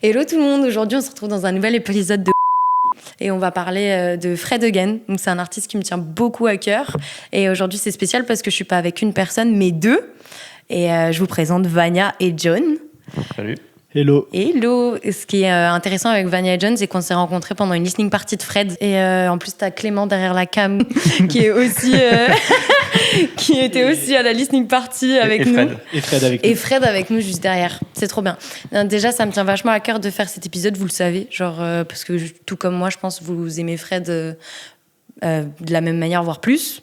Hello tout le monde, aujourd'hui on se retrouve dans un nouvel épisode de et on va parler de Fred Again. Donc c'est un artiste qui me tient beaucoup à cœur et aujourd'hui c'est spécial parce que je suis pas avec une personne mais deux et je vous présente Vania et John. Salut. Hello. Hello. Ce qui est intéressant avec Vania et John, c'est qu'on s'est rencontrés pendant une listening party de Fred et en plus t'as Clément derrière la cam qui est aussi qui était aussi à la listening party avec nous. Et Fred avec nous juste derrière. C'est trop bien. Déjà, ça me tient vachement à cœur de faire cet épisode, vous le savez. Genre, parce que tout comme moi, je pense que vous aimez Fred de la même manière, voire plus.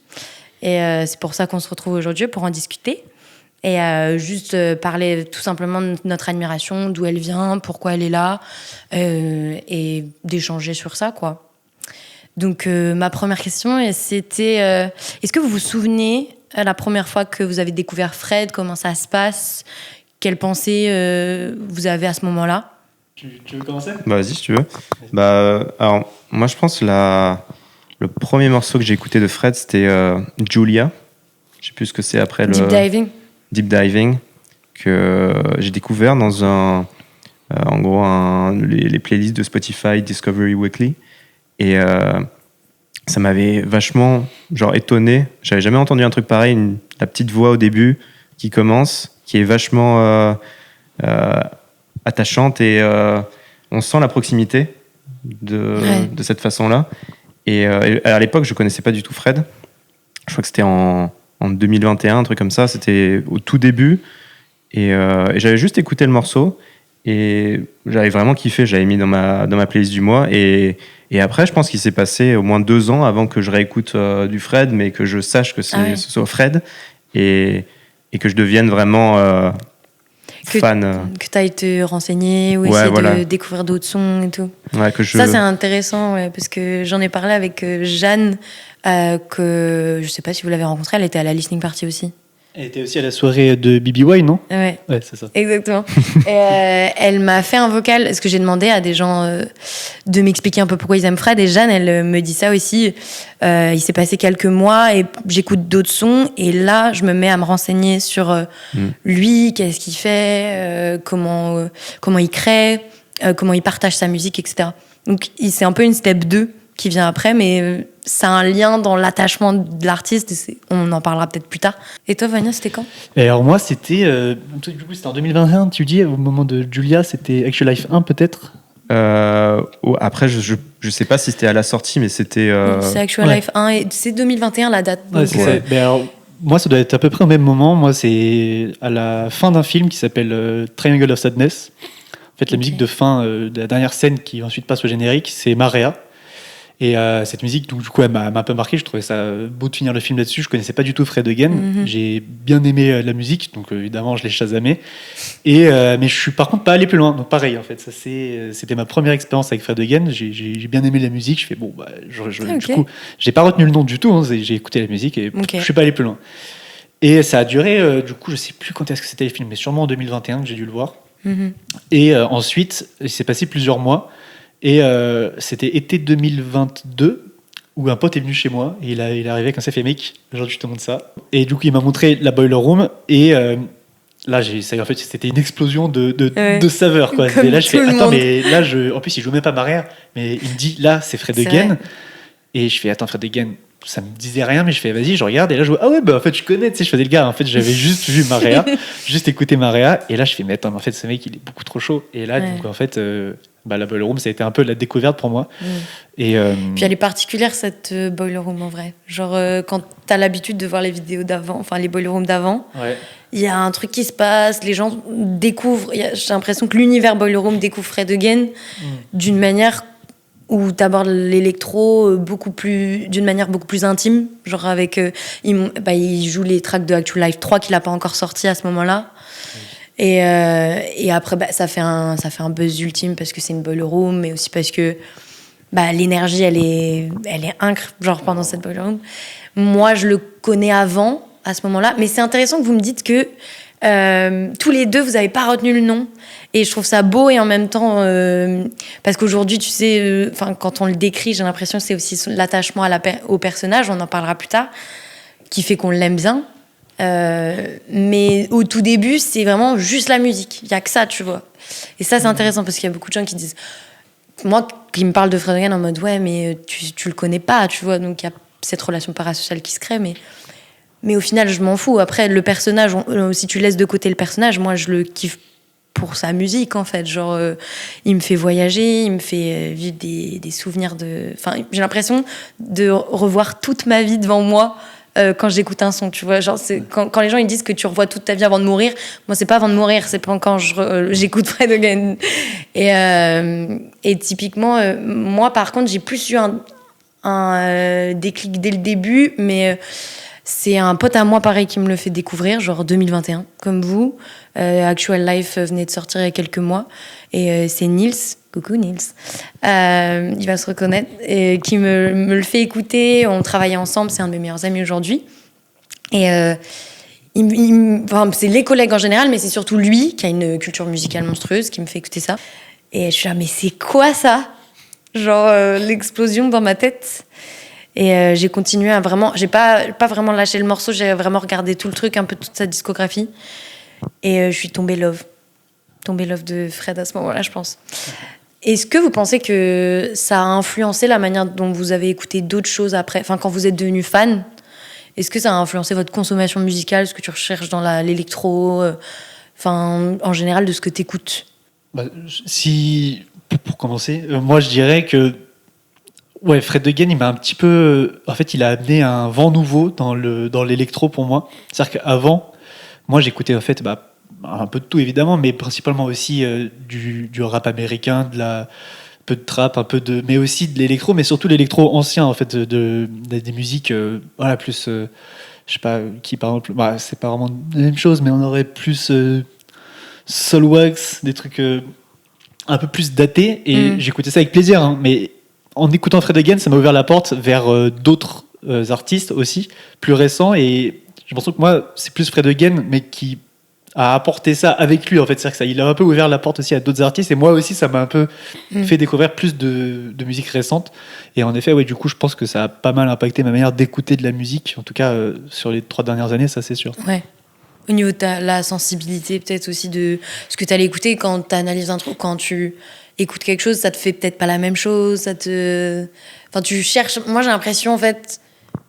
Et c'est pour ça qu'on se retrouve aujourd'hui, pour en discuter. Et juste parler tout simplement de notre admiration, d'où elle vient, pourquoi elle est là. Et d'échanger sur ça, quoi. Donc, ma première question, c'était est-ce que vous vous souvenez la première fois que vous avez découvert Fred, comment ça se passe, quelles pensées vous avez à ce moment-là? Tu veux commencer ? Bah, vas-y, si tu veux. Alors, moi, je pense le premier morceau que j'ai écouté de Fred, c'était Julia. Je sais plus ce que c'est après Deep Diving, que j'ai découvert dans en gros, les playlists de Spotify Discovery Weekly. Et ça m'avait vachement étonné. J'avais jamais entendu un truc pareil, la petite voix au début qui commence, qui est vachement attachante et on sent la proximité de cette façon-là. Et à l'époque, je connaissais pas du tout Fred. Je crois que c'était en 2021, un truc comme ça. C'était au tout début. Et j'avais juste écouté le morceau. Et j'avais vraiment kiffé, j'avais mis dans ma playlist du mois. Et après, je pense qu'il s'est passé au moins 2 ans avant que je réécoute du Fred, mais que je sache que ce soit Fred. Et que je devienne vraiment fan. Que tu ailles te renseigner ou essayer de découvrir d'autres sons et tout. Ouais, Ça, c'est intéressant, parce que j'en ai parlé avec Jeanne, que je sais pas si vous l'avez rencontrée, elle était à la listening party aussi. Elle était aussi à la soirée de BBY, non ? Ouais, c'est ça. Exactement. Et, elle m'a fait un vocal, parce que j'ai demandé à des gens de m'expliquer un peu pourquoi ils aiment Fred, et Jeanne, elle me dit ça aussi. Il s'est passé quelques mois, et j'écoute d'autres sons, et là, je me mets à me renseigner sur lui, qu'est-ce qu'il fait, comment il crée, comment il partage sa musique, etc. Donc, c'est un peu une step 2 qui vient après, mais c'est un lien dans l'attachement de l'artiste, et on en parlera peut-être plus tard. Et toi, Vania, c'était quand ? Et alors moi, c'était en 2021, tu dis, au moment de Julia, c'était Actual Life 1 peut-être ? Après, je sais pas si c'était à la sortie, mais c'était... C'est Actual Life 1, et c'est 2021 la date. Donc, c'est ça. Mais alors, moi, ça doit être à peu près au même moment. Moi, c'est à la fin d'un film qui s'appelle Triangle of Sadness. En fait, la musique de fin de la dernière scène qui ensuite passe au générique, c'est Marea. Et cette musique, du coup, elle m'a un peu marqué. Je trouvais ça beau de finir le film là-dessus. Je connaissais pas du tout Fred Again. J'ai bien aimé la musique, donc évidemment, je l'ai chasamé. Mais je suis par contre pas allé plus loin. Donc pareil, en fait, ça c'était ma première expérience avec Fred Again. J'ai bien aimé la musique. Je fais du coup, j'ai pas retenu le nom du tout. Hein. J'ai écouté la musique et je suis pas allé plus loin. Et ça a duré. Du coup, je sais plus quand est-ce que c'était le film, mais sûrement en 2021 que j'ai dû le voir. Et ensuite, il s'est passé plusieurs mois. Et c'était été 2022 où un pote est venu chez moi et il est arrivé avec un CFMX. Aujourd'hui, je te montre ça. Et du coup, il m'a montré la Boiler Room et là, en fait, c'était une explosion de saveurs, quoi. Et là, je fais attends, mais là, en plus, il joue même pas Marea, mais il me dit là, c'est Fred Again. Et je fais attends, Fred Again. Ça me disait rien, mais je fais vas-y, je regarde. Et là, je vois en fait, je connais, tu sais, je faisais le gars. En fait, j'avais juste vu Marea, juste écouté Marea. Et là, je fais mais attends, mais en fait, ce mec, il est beaucoup trop chaud. Et là, donc, en fait. La Boiler Room, ça a été un peu la découverte pour moi. Et puis elle est particulière, cette Boiler Room, en vrai. Genre, quand t'as l'habitude de voir les vidéos d'avant, enfin les Boiler Room d'avant, il y a un truc qui se passe, les gens découvrent... J'ai l'impression que l'univers Boiler Room découvre Fred Again d'une manière où t'abordes l'électro d'une manière beaucoup plus intime. Genre avec... il joue les tracks de Actual Life 3 qu'il n'a pas encore sorti à ce moment-là. Et après, ça fait un buzz ultime parce que c'est une Boiler Room, mais aussi parce que l'énergie, elle est incre, genre pendant cette Boiler Room. Moi, je le connais avant, à ce moment-là, mais c'est intéressant que vous me dites que tous les deux, vous n'avez pas retenu le nom. Et je trouve ça beau et en même temps, parce qu'aujourd'hui, tu sais, quand on le décrit, j'ai l'impression que c'est aussi l'attachement au personnage, on en parlera plus tard, qui fait qu'on l'aime bien. Mais au tout début, c'est vraiment juste la musique. Il n'y a que ça, tu vois. Et ça, c'est intéressant parce qu'il y a beaucoup de gens qui disent... Moi, qui me parlent de Fred Again en mode, ouais, mais tu le connais pas, tu vois. Donc, il y a cette relation parasociale qui se crée, mais au final, je m'en fous. Après, le personnage, si tu laisses de côté le personnage, moi, je le kiffe pour sa musique, en fait. Genre, il me fait voyager, il me fait vivre des souvenirs de... Enfin, j'ai l'impression de revoir toute ma vie devant moi quand j'écoute un son, tu vois. Genre, quand les gens ils disent que tu revois toute ta vie avant de mourir, moi, c'est pas avant de mourir, c'est pas quand j'écoute Fred Again. Et typiquement, moi, par contre, j'ai plus eu un déclic dès le début, mais c'est un pote à moi, pareil, qui me le fait découvrir, genre 2021, comme vous. Actual Life venait de sortir il y a quelques mois. Et c'est Nils, coucou Nils, il va se reconnaître, et qui me le fait écouter. On travaillait ensemble, c'est un de mes meilleurs amis aujourd'hui. Et enfin, c'est les collègues en général, mais c'est surtout lui qui a une culture musicale monstrueuse qui me fait écouter ça. Et je suis là, mais c'est quoi ça? Genre l'explosion dans ma tête. Et j'ai continué à vraiment... J'ai pas vraiment lâché le morceau, j'ai vraiment regardé tout le truc, un peu toute sa discographie. Et je suis tombée love de Fred à ce moment-là, je pense. Est-ce que vous pensez que ça a influencé la manière dont vous avez écouté d'autres choses après, enfin, quand vous êtes devenu fan? Est-ce que ça a influencé votre consommation musicale, ce que tu recherches dans l'électro, enfin, en général, de ce que tu écoutes? Pour commencer, moi je dirais que ouais, Fred Again, il m'a un petit peu... En fait, il a amené un vent nouveau dans l'électro pour moi. C'est-à-dire qu'avant, moi j'écoutais en fait un peu de tout évidemment, mais principalement aussi du rap américain, un peu de trap, mais aussi de l'électro, mais surtout l'électro ancien en fait, des musiques voilà, plus, je sais pas, qui par exemple, c'est pas vraiment la même chose, mais on aurait plus Soulwax, des trucs un peu plus datés, et j'écoutais ça avec plaisir, hein, mais en écoutant Fred Again, ça m'a ouvert la porte vers d'autres artistes aussi, plus récents, et je pense que moi, c'est plus Fred Again, mais qui a apporté ça avec lui, en fait. C'est-à-dire que il a un peu ouvert la porte aussi à d'autres artistes, et moi aussi, ça m'a un peu fait découvrir plus de musique récente. Et en effet, ouais, du coup, je pense que ça a pas mal impacté ma manière d'écouter de la musique, en tout cas sur les 3 dernières années, ça c'est sûr. Ouais. Au niveau de la sensibilité, peut-être aussi de ce que tu allais écouter quand tu analyses un truc, quand tu écoutes quelque chose, ça te fait peut-être pas la même chose, enfin, tu cherches... Moi, j'ai l'impression, en fait,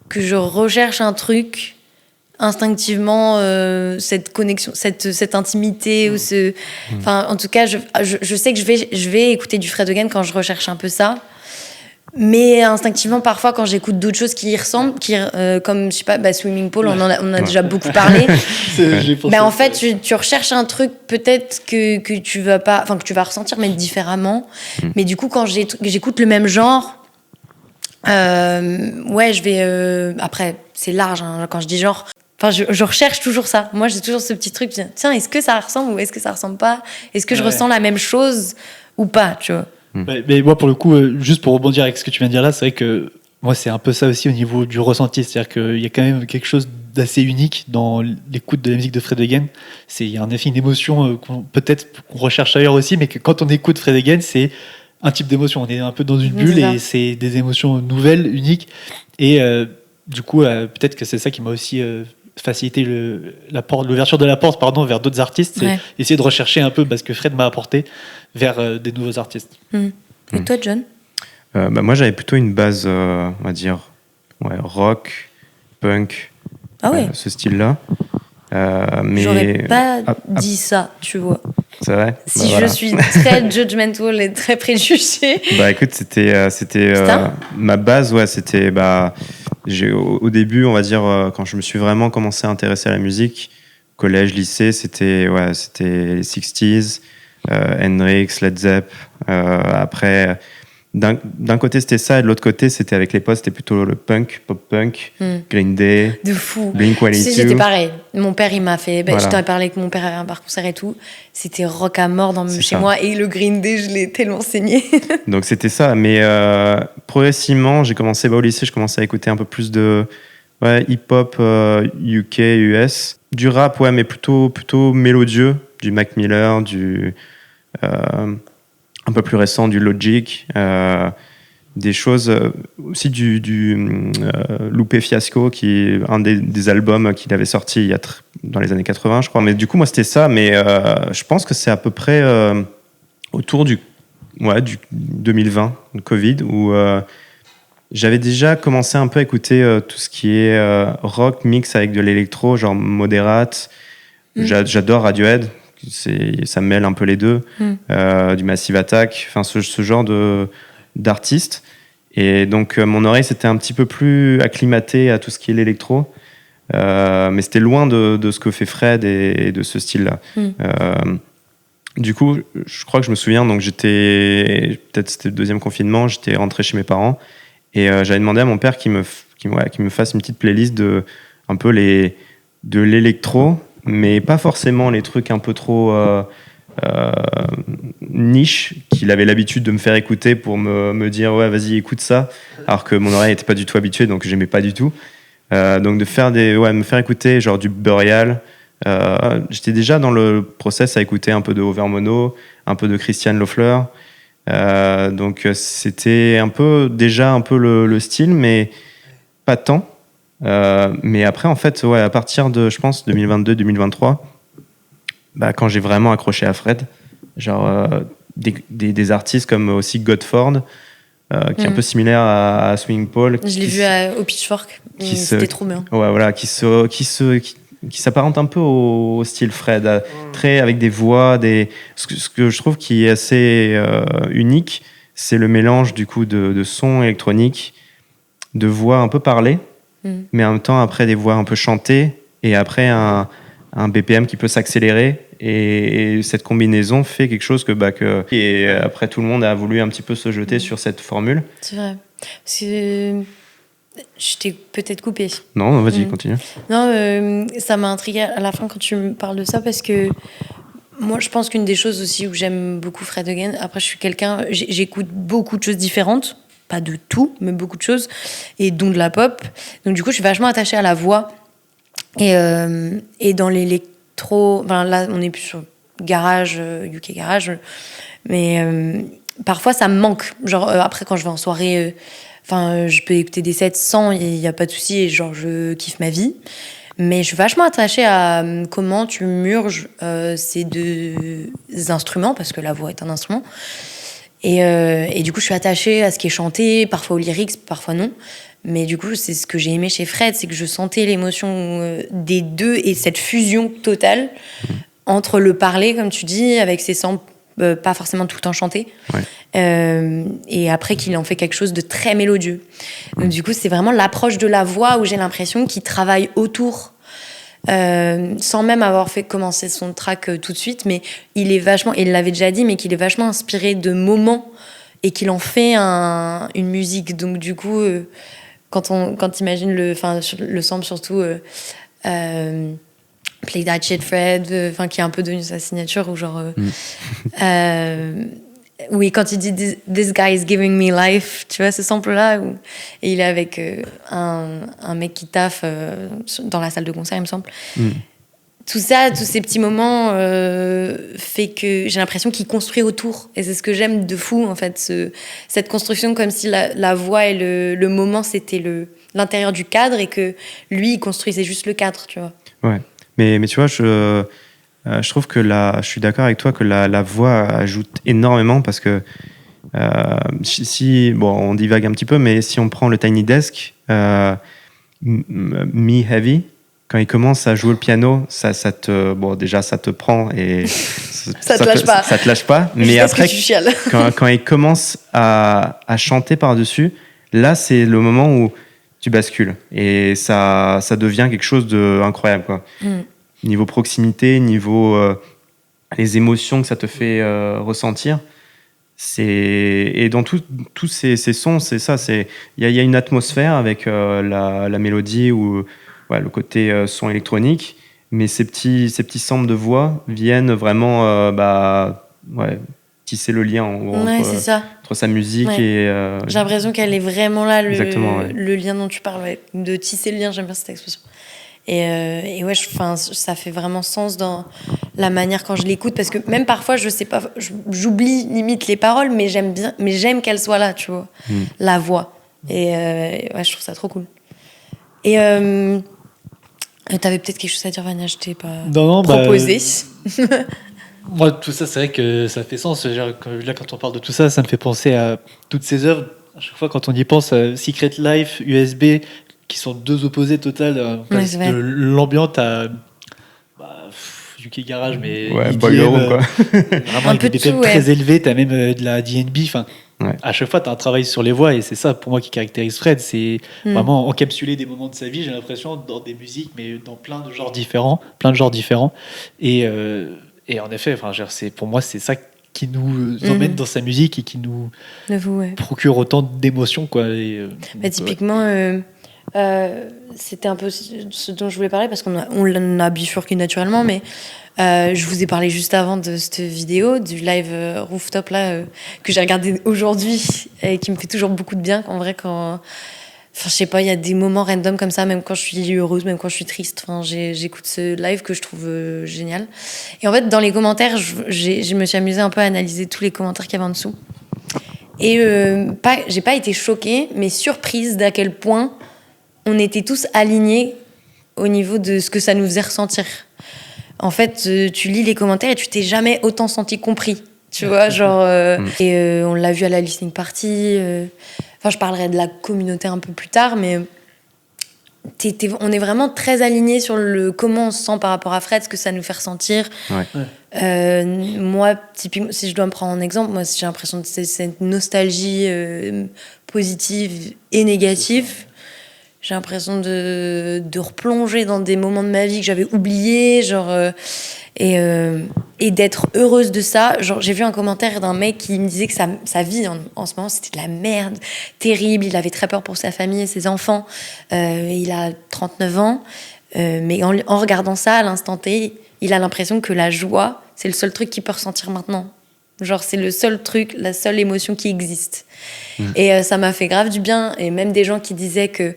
que je recherche un truc instinctivement, cette connexion, cette intimité, ou enfin, en tout cas, je sais que je vais écouter du Fred Again quand je recherche un peu ça. Mais instinctivement, parfois, quand j'écoute d'autres choses qui y ressemblent, comme, je sais pas, Swimming Pool, on a déjà beaucoup parlé. En fait, tu recherches un truc peut-être que tu vas pas, enfin, que tu vas ressentir, mais différemment. Mais du coup, quand j'écoute le même genre, ouais, je vais... après, c'est large, hein, quand je dis genre... Enfin, je recherche toujours ça. Moi, j'ai toujours ce petit truc, tiens, est-ce que ça ressemble ou est-ce que ça ressemble pas? Est-ce que je ressens la même chose ou pas, tu vois? Mais moi, pour le coup, juste pour rebondir avec ce que tu viens de dire là, c'est vrai que moi, c'est un peu ça aussi au niveau du ressenti. C'est-à-dire qu'il y a quand même quelque chose d'assez unique dans l'écoute de la musique de Fred Again. Il y a en effet une émotion qu'on recherche ailleurs aussi, mais que quand on écoute Fred Again, c'est un type d'émotion. On est un peu dans une bulle et c'est des émotions nouvelles, uniques. Et du coup, peut-être que c'est ça qui m'a aussi facilité l'ouverture de la porte vers d'autres artistes. C'est essayer de rechercher un peu ce que Fred m'a apporté vers des nouveaux artistes. Et toi, John? Moi, j'avais plutôt une base, on va dire, rock, punk, ce style-là. Mais j'aurais pas dit ça, tu vois. C'est vrai. Si je suis très judgmental et très préjugée. Écoute, c'était ma base, c'était au début, on va dire, quand je me suis vraiment commencé à intéresser à la musique, collège, lycée, c'était les 60s, Hendrix, Led Zepp. Après, d'un côté c'était ça, et de l'autre côté c'était avec les potes, c'était plutôt le punk, pop-punk, Green Day, de fou. Blink-182. Tu sais, j'étais pareil. Mon père, il m'a fait... Je t'en ai parlé que mon père avait un bar concert et tout. C'était rock à mort chez moi, et le Green Day, je l'ai tellement saigné. Donc c'était ça, mais progressivement, j'ai commencé au lycée, je commençais à écouter un peu plus de hip-hop UK, US. Du rap, mais plutôt mélodieux, du Mac Miller, un peu plus récent, du Logic, des choses aussi du Lupe Fiasco, qui est un des albums qu'il avait sorti dans les années 80, je crois. Mais du coup, moi, c'était ça. Mais je pense que c'est à peu près autour du 2020, le Covid, où j'avais déjà commencé un peu à écouter tout ce qui est rock mix avec de l'électro, genre Moderate. J'adore Radiohead. Ça mêle un peu les deux. Du Massive Attack, enfin ce genre d'artistes. Et donc mon oreille s'était un petit peu plus acclimatée à tout ce qui est l'électro, mais c'était loin de ce que fait Fred et de ce style-là. Du coup, je crois que je me souviens, donc peut-être c'était le deuxième confinement, j'étais rentré chez mes parents et j'avais demandé à mon père qu'il me fasse une petite playlist un peu de l'électro, mais pas forcément les trucs un peu trop niche qu'il avait l'habitude de me faire écouter pour me dire ouais vas-y écoute ça, alors que mon oreille n'était pas du tout habituée, donc j'aimais pas du tout, donc me faire écouter genre du Burial. J'étais déjà dans le process à écouter un peu de Overmono, un peu de Christian Loeffler, donc c'était déjà un peu le style, mais pas tant. Mais après en fait à partir de je pense 2022-2023, quand j'ai vraiment accroché à Fred, genre des artistes comme aussi Godford, qui est un peu similaire à Swing Paul. Je l'ai vu au Pitchfork, c'était trop bien. Ouais, voilà, qui s'apparente un peu au style Fred, très avec des voix, ce que je trouve qui est assez unique, c'est le mélange du coup de sons électroniques, de voix un peu parlées, mais en même temps après des voix un peu chantées, et après un BPM qui peut s'accélérer, et cette combinaison fait quelque chose et après tout le monde a voulu un petit peu se jeter sur cette formule. C'est vrai. Parce que je t'ai peut-être coupé. Non, vas-y, continue. Non, ça m'a intriguée à la fin quand tu me parles de ça, parce que moi, je pense qu'une des choses aussi où j'aime beaucoup Fred Again, après, j'écoute beaucoup de choses différentes, pas de tout, mais beaucoup de choses, et dont de la pop. Donc, du coup, je suis vachement attachée à la voix. Et dans l'électro, enfin, là, on est plus sur garage, UK garage, mais parfois, ça me manque. Genre, après, quand je vais en soirée, je peux écouter des sets sans, il n'y a pas de souci, et genre, je kiffe ma vie. Mais je suis vachement attachée à comment tu murges ces deux instruments, parce que la voix est un instrument. Et du coup, je suis attachée à ce qui est chanté, parfois aux lyrics, parfois non. Mais du coup, c'est ce que j'ai aimé chez Fred, c'est que je sentais l'émotion des deux et cette fusion totale entre le parler, comme tu dis, avec ses samples pas forcément tout le temps chantés. Ouais. Et après qu'il en fait quelque chose de très mélodieux. Donc du coup, c'est vraiment l'approche de la voix où j'ai l'impression qu'il travaille autour, sans même avoir fait commencer son track tout de suite, mais il est vachement, il l'avait déjà dit, mais qu'il est vachement inspiré de moments et qu'il en fait une musique. Donc du coup, quand t'imagines le sample surtout Play That Shit Fred, qui est un peu devenu sa signature, ou genre oui, quand il dit This guy is giving me life, tu vois ce sample là et il est avec un mec qui taffe dans la salle de concert, il me semble. Tout ça, tous ces petits moments fait que j'ai l'impression qu'il construit autour, et c'est ce que j'aime de fou en fait, cette construction, comme si la voix et le moment c'était l'intérieur du cadre, et que lui il construisait juste le cadre, tu vois. Ouais, mais tu vois, je trouve que je suis d'accord avec toi que la voix ajoute énormément, parce que on divague un petit peu, mais si on prend le Tiny Desk, Me Heavy, quand il commence à jouer le piano, ça te prend et ça te lâche pas. Ça te lâche pas. Mais après, quand il commence à chanter par-dessus, là, c'est le moment où tu bascules, et ça devient quelque chose d'incroyable, quoi. Niveau proximité, niveau les émotions que ça te fait ressentir. Et dans tous ces sons, c'est ça. Il y a une atmosphère avec la mélodie ou le côté son électronique, mais ces petits samples de voix viennent vraiment tisser le lien entre sa musique et... J'ai l'impression qu'elle est vraiment là, exactement, le lien dont tu parles, de tisser le lien, j'aime bien cette expression. Et ouais, ça fait vraiment sens dans la manière quand je l'écoute, parce que même parfois, je sais pas, j'oublie limite les paroles, mais j'aime qu'elles soient là, tu vois, la voix. Et ouais, je trouve ça trop cool. Et t'avais peut-être quelque chose à dire, Vania, je t'ai pas proposé. Moi, tout ça, c'est vrai que ça fait sens. Là, quand on parle de tout ça, ça me fait penser à toutes ces œuvres. À chaque fois, quand on y pense, Secret Life, USB, qui sont deux opposés total. De l'ambiance à UK Garage, mais Boiler Room, quoi. Vraiment avec des BPM très élevés. T'as même de la D&B. Enfin, à chaque fois, t'as un travail sur les voix, et c'est ça pour moi qui caractérise Fred. C'est vraiment encapsuler des moments de sa vie. J'ai l'impression dans des musiques, mais dans plein de genres différents, Et en effet, pour moi, c'est ça qui nous emmène dans sa musique et qui nous procure autant d'émotions, quoi. Typiquement. C'était un peu ce dont je voulais parler, parce qu'on l'a bifurqué naturellement, mais je vous ai parlé juste avant de cette vidéo du live rooftop là, que j'ai regardé aujourd'hui et qui me fait toujours beaucoup de bien. En vrai, je sais pas, il y a des moments random comme ça, même quand je suis heureuse, même quand je suis triste. J'écoute ce live que je trouve génial. Et en fait, dans les commentaires, je me suis amusée un peu à analyser tous les commentaires qu'il y avait en dessous. Et j'ai pas été choquée, mais surprise d'à quel point on était tous alignés au niveau de ce que ça nous faisait ressentir. En fait, tu lis les commentaires et tu t'es jamais autant senti compris. Tu vois, et on l'a vu à la listening party. Je parlerai de la communauté un peu plus tard, mais on est vraiment très alignés sur comment on se sent par rapport à Fred, ce que ça nous fait ressentir. Moi, typiquement, si je dois me prendre en exemple, moi, j'ai l'impression que c'est cette nostalgie positive et négative. J'ai l'impression de replonger dans des moments de ma vie que j'avais oubliés, et d'être heureuse de ça. J'ai vu un commentaire d'un mec qui me disait que sa vie en ce moment, c'était de la merde, terrible. Il avait très peur pour sa famille et ses enfants. Il a 39 ans. Mais en regardant ça, à l'instant T, il a l'impression que la joie, c'est le seul truc qu'il peut ressentir maintenant. C'est le seul truc, la seule émotion qui existe. Et ça m'a fait grave du bien. Et même des gens qui disaient que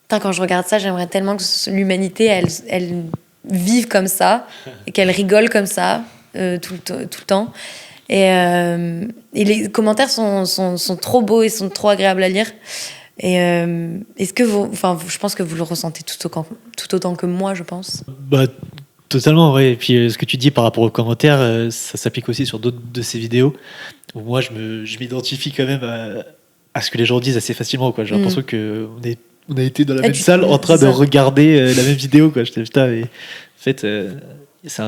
quand je regarde ça, j'aimerais tellement que l'humanité, elle vive comme ça, et qu'elle rigole comme ça tout le temps. Et les commentaires sont trop beaux et sont trop agréables à lire. Et est-ce que je pense que vous le ressentez tout autant que moi, je pense. Totalement, ouais. Et puis ce que tu dis par rapport aux commentaires, ça s'applique aussi sur d'autres de ces vidéos. Où moi, je m'identifie quand même à ce que les gens disent assez facilement, quoi. J'ai l'impression qu'on a été dans la même salle en train de regarder la même vidéo, quoi. J'étais putain, mais en fait, c'est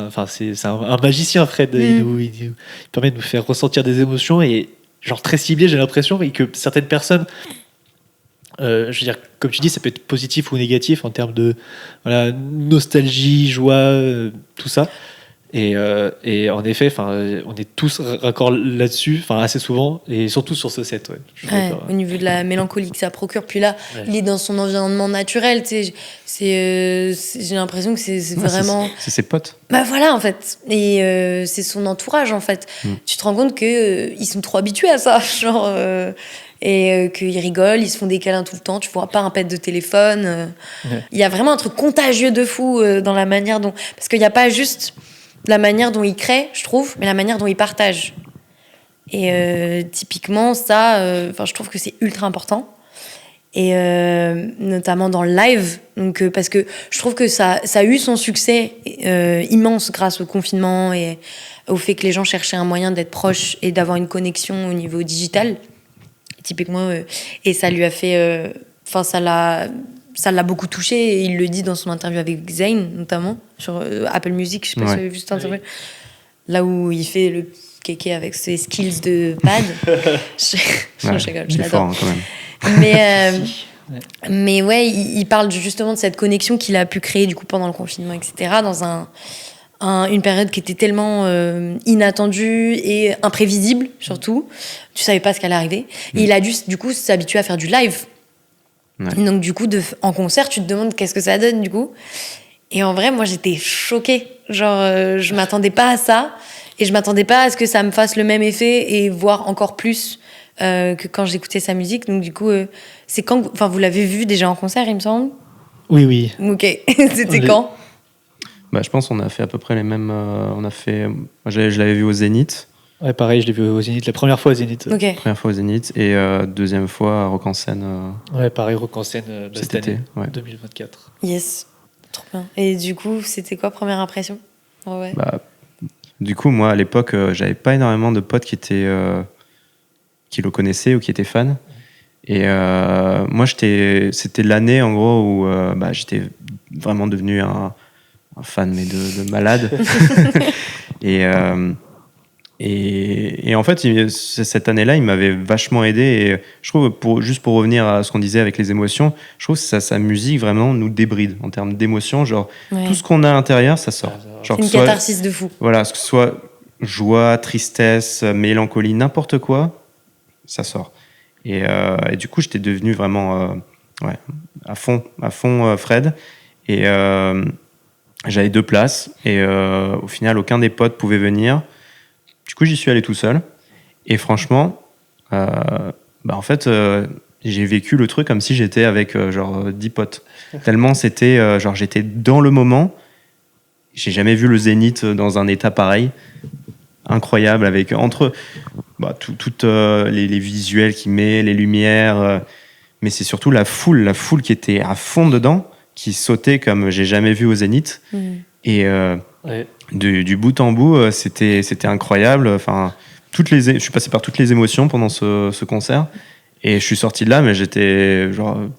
un magicien, Fred. Il permet de nous faire ressentir des émotions et très ciblées, j'ai l'impression, et que certaines personnes, je veux dire, comme tu dis, ça peut être positif ou négatif en termes de nostalgie, joie, tout ça. Et en effet, on est tous raccord là-dessus, assez souvent, et surtout sur ce set. Au niveau de la mélancolie que ça procure, puis là, il est dans son environnement naturel. J'ai l'impression que c'est vraiment. C'est ses potes. Voilà, en fait. Et c'est son entourage, en fait. Tu te rends compte qu'ils sont trop habitués à ça. Et qu'ils rigolent, ils se font des câlins tout le temps, tu vois pas un pet de téléphone. Il y a vraiment un truc contagieux de fou dans la manière dont. Parce qu'il n'y a pas juste la manière dont ils créent, je trouve, mais la manière dont ils partagent. Et typiquement, ça, je trouve que c'est ultra important. Et notamment dans le live, donc, parce que je trouve que ça a eu son succès immense grâce au confinement et au fait que les gens cherchaient un moyen d'être proches et d'avoir une connexion au niveau digital. Typiquement, et ça lui a fait. Ça l'a beaucoup touché, et il le dit dans son interview avec Zayn, notamment, sur Apple Music. Je sais pas si vous avez vu cette interview. Là où il fait le kéké avec ses skills de pad. Je l'adore. Fort, quand même. Mais ouais, il parle justement de cette connexion qu'il a pu créer du coup pendant le confinement, etc. Dans une période qui était tellement inattendue et imprévisible, surtout. Tu savais pas ce qu'allait arriver. Et il a dû, du coup, s'habituer à faire du live. Donc, du coup, en concert, tu te demandes qu'est-ce que ça donne, du coup. Et en vrai, moi, j'étais choquée. Je m'attendais pas à ça. Et je m'attendais pas à ce que ça me fasse le même effet, et voire encore plus que quand j'écoutais sa musique. Donc, du coup, c'est vous l'avez vu déjà en concert, il me semble. Oui. Ok. C'était quand? Je pense qu'on a fait à peu près les mêmes. Je l'avais vu au Zénith. Ouais, pareil, je l'ai vu au Zénith. La première fois au Zénith. Ok. Première fois au Zénith et deuxième fois à Rock en Seine. Ouais, pareil, Rock en Seine cet cette année, été, 2024. Yes. Trop bien. Et du coup, c'était quoi première impression? Ouais. Du coup, moi, à l'époque, j'avais pas énormément de potes qui le connaissaient ou qui étaient fans. Et moi, c'était l'année, en gros, où j'étais vraiment devenu un fan, mais de malade. Et en fait, cette année-là, il m'avait vachement aidé. Et je trouve, juste pour revenir à ce qu'on disait avec les émotions, je trouve que sa musique vraiment nous débride en termes d'émotions. Genre, tout ce qu'on a à l'intérieur, ça sort. Genre, c'est une catharsis de fou. Voilà, que ce soit joie, tristesse, mélancolie, n'importe quoi, ça sort. Et du coup, j'étais devenu vraiment à fond Fred. Et j'avais 2 places. Et au final, aucun des potes pouvait venir. Du coup, j'y suis allé tout seul. Et franchement, en fait, j'ai vécu le truc comme si j'étais avec 10 potes. Tellement c'était, j'étais dans le moment. J'ai jamais vu le Zénith dans un état pareil. Incroyable, avec toutes les visuels qu'il met, les lumières. Mais c'est surtout la foule qui était à fond dedans, qui sautait comme j'ai jamais vu au Zénith. Et du bout en bout, c'était incroyable. Enfin, je suis passé par toutes les émotions pendant ce concert. Et je suis sorti de là, mais